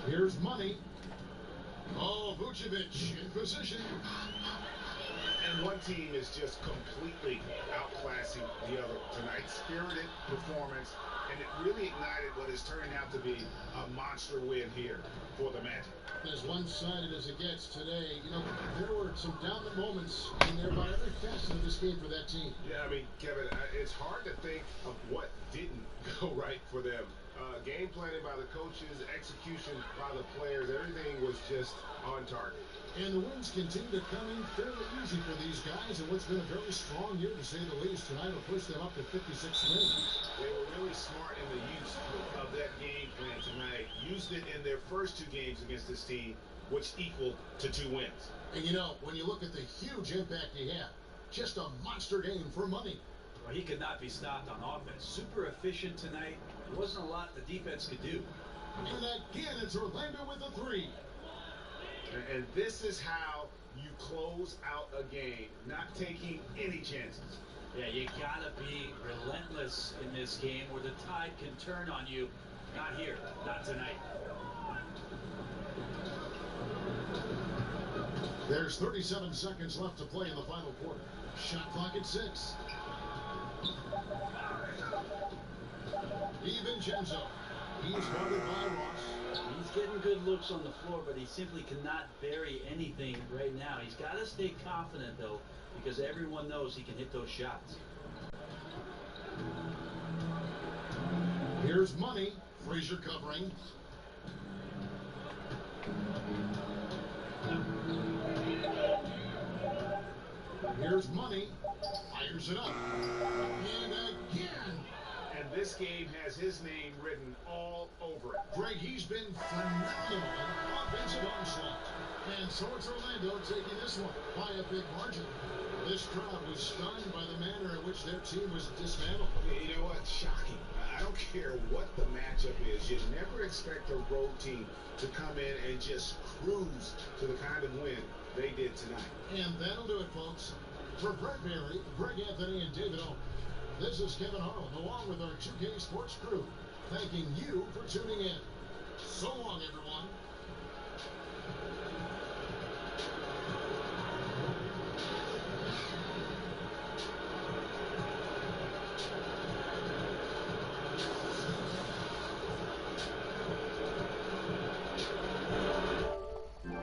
Here's Money. Oh, Vucevic in position. And one team is just completely outclassing the other tonight. Spirited performance, and it really ignited what is turning out to be a monster win here for the Magic. As one-sided as it gets today, you know, there were some dominant moments in there by every facet of this game for that team. Yeah, I mean, Kevin, it's hard to think of what didn't go right for them. Game planning by the coaches, execution by the players, everything was just on target. And the wins continue to come in fairly easy for these guys, and what's been a very strong year, to say the least. Tonight will push them up to 56 wins. They were really smart in the use of that game plan tonight. Used it in their first 2 games against this team, which equaled to 2 wins. And you know, when you look at the huge impact he had, just a monster game for money. Well, he could not be stopped on offense. Super efficient tonight. There wasn't a lot the defense could do. And again, it's Orlando with a 3. And this is how you close out a game, not taking any chances. Yeah, you gotta be relentless in this game where the tide can turn on you. Not here, not tonight. There's 37 seconds left to play in the final quarter. Shot clock at 6. DiVincenzo. He's guarded by Ross. He's getting good looks on the floor, but he simply cannot bury anything right now. He's got to stay confident, though, because everyone knows he can hit those shots. Here's Money. Frazier covering. Here's Money. Fires it up. And again. And this game has his name written all over it. Greg, he's been phenomenal in offensive onslaught. And so it's Orlando taking this one by a big margin. This crowd was stunned by the manner in which their team was dismantled. You know what? Shocking. I don't care what the matchup is. You never expect a road team to come in and just cruise to the kind of win they did tonight. And that'll do it, folks. For Brett Barry, Greg Anthony, and David Owen, this is Kevin Harlan, along with our 2K Sports crew, thanking you for tuning in. So long, everyone.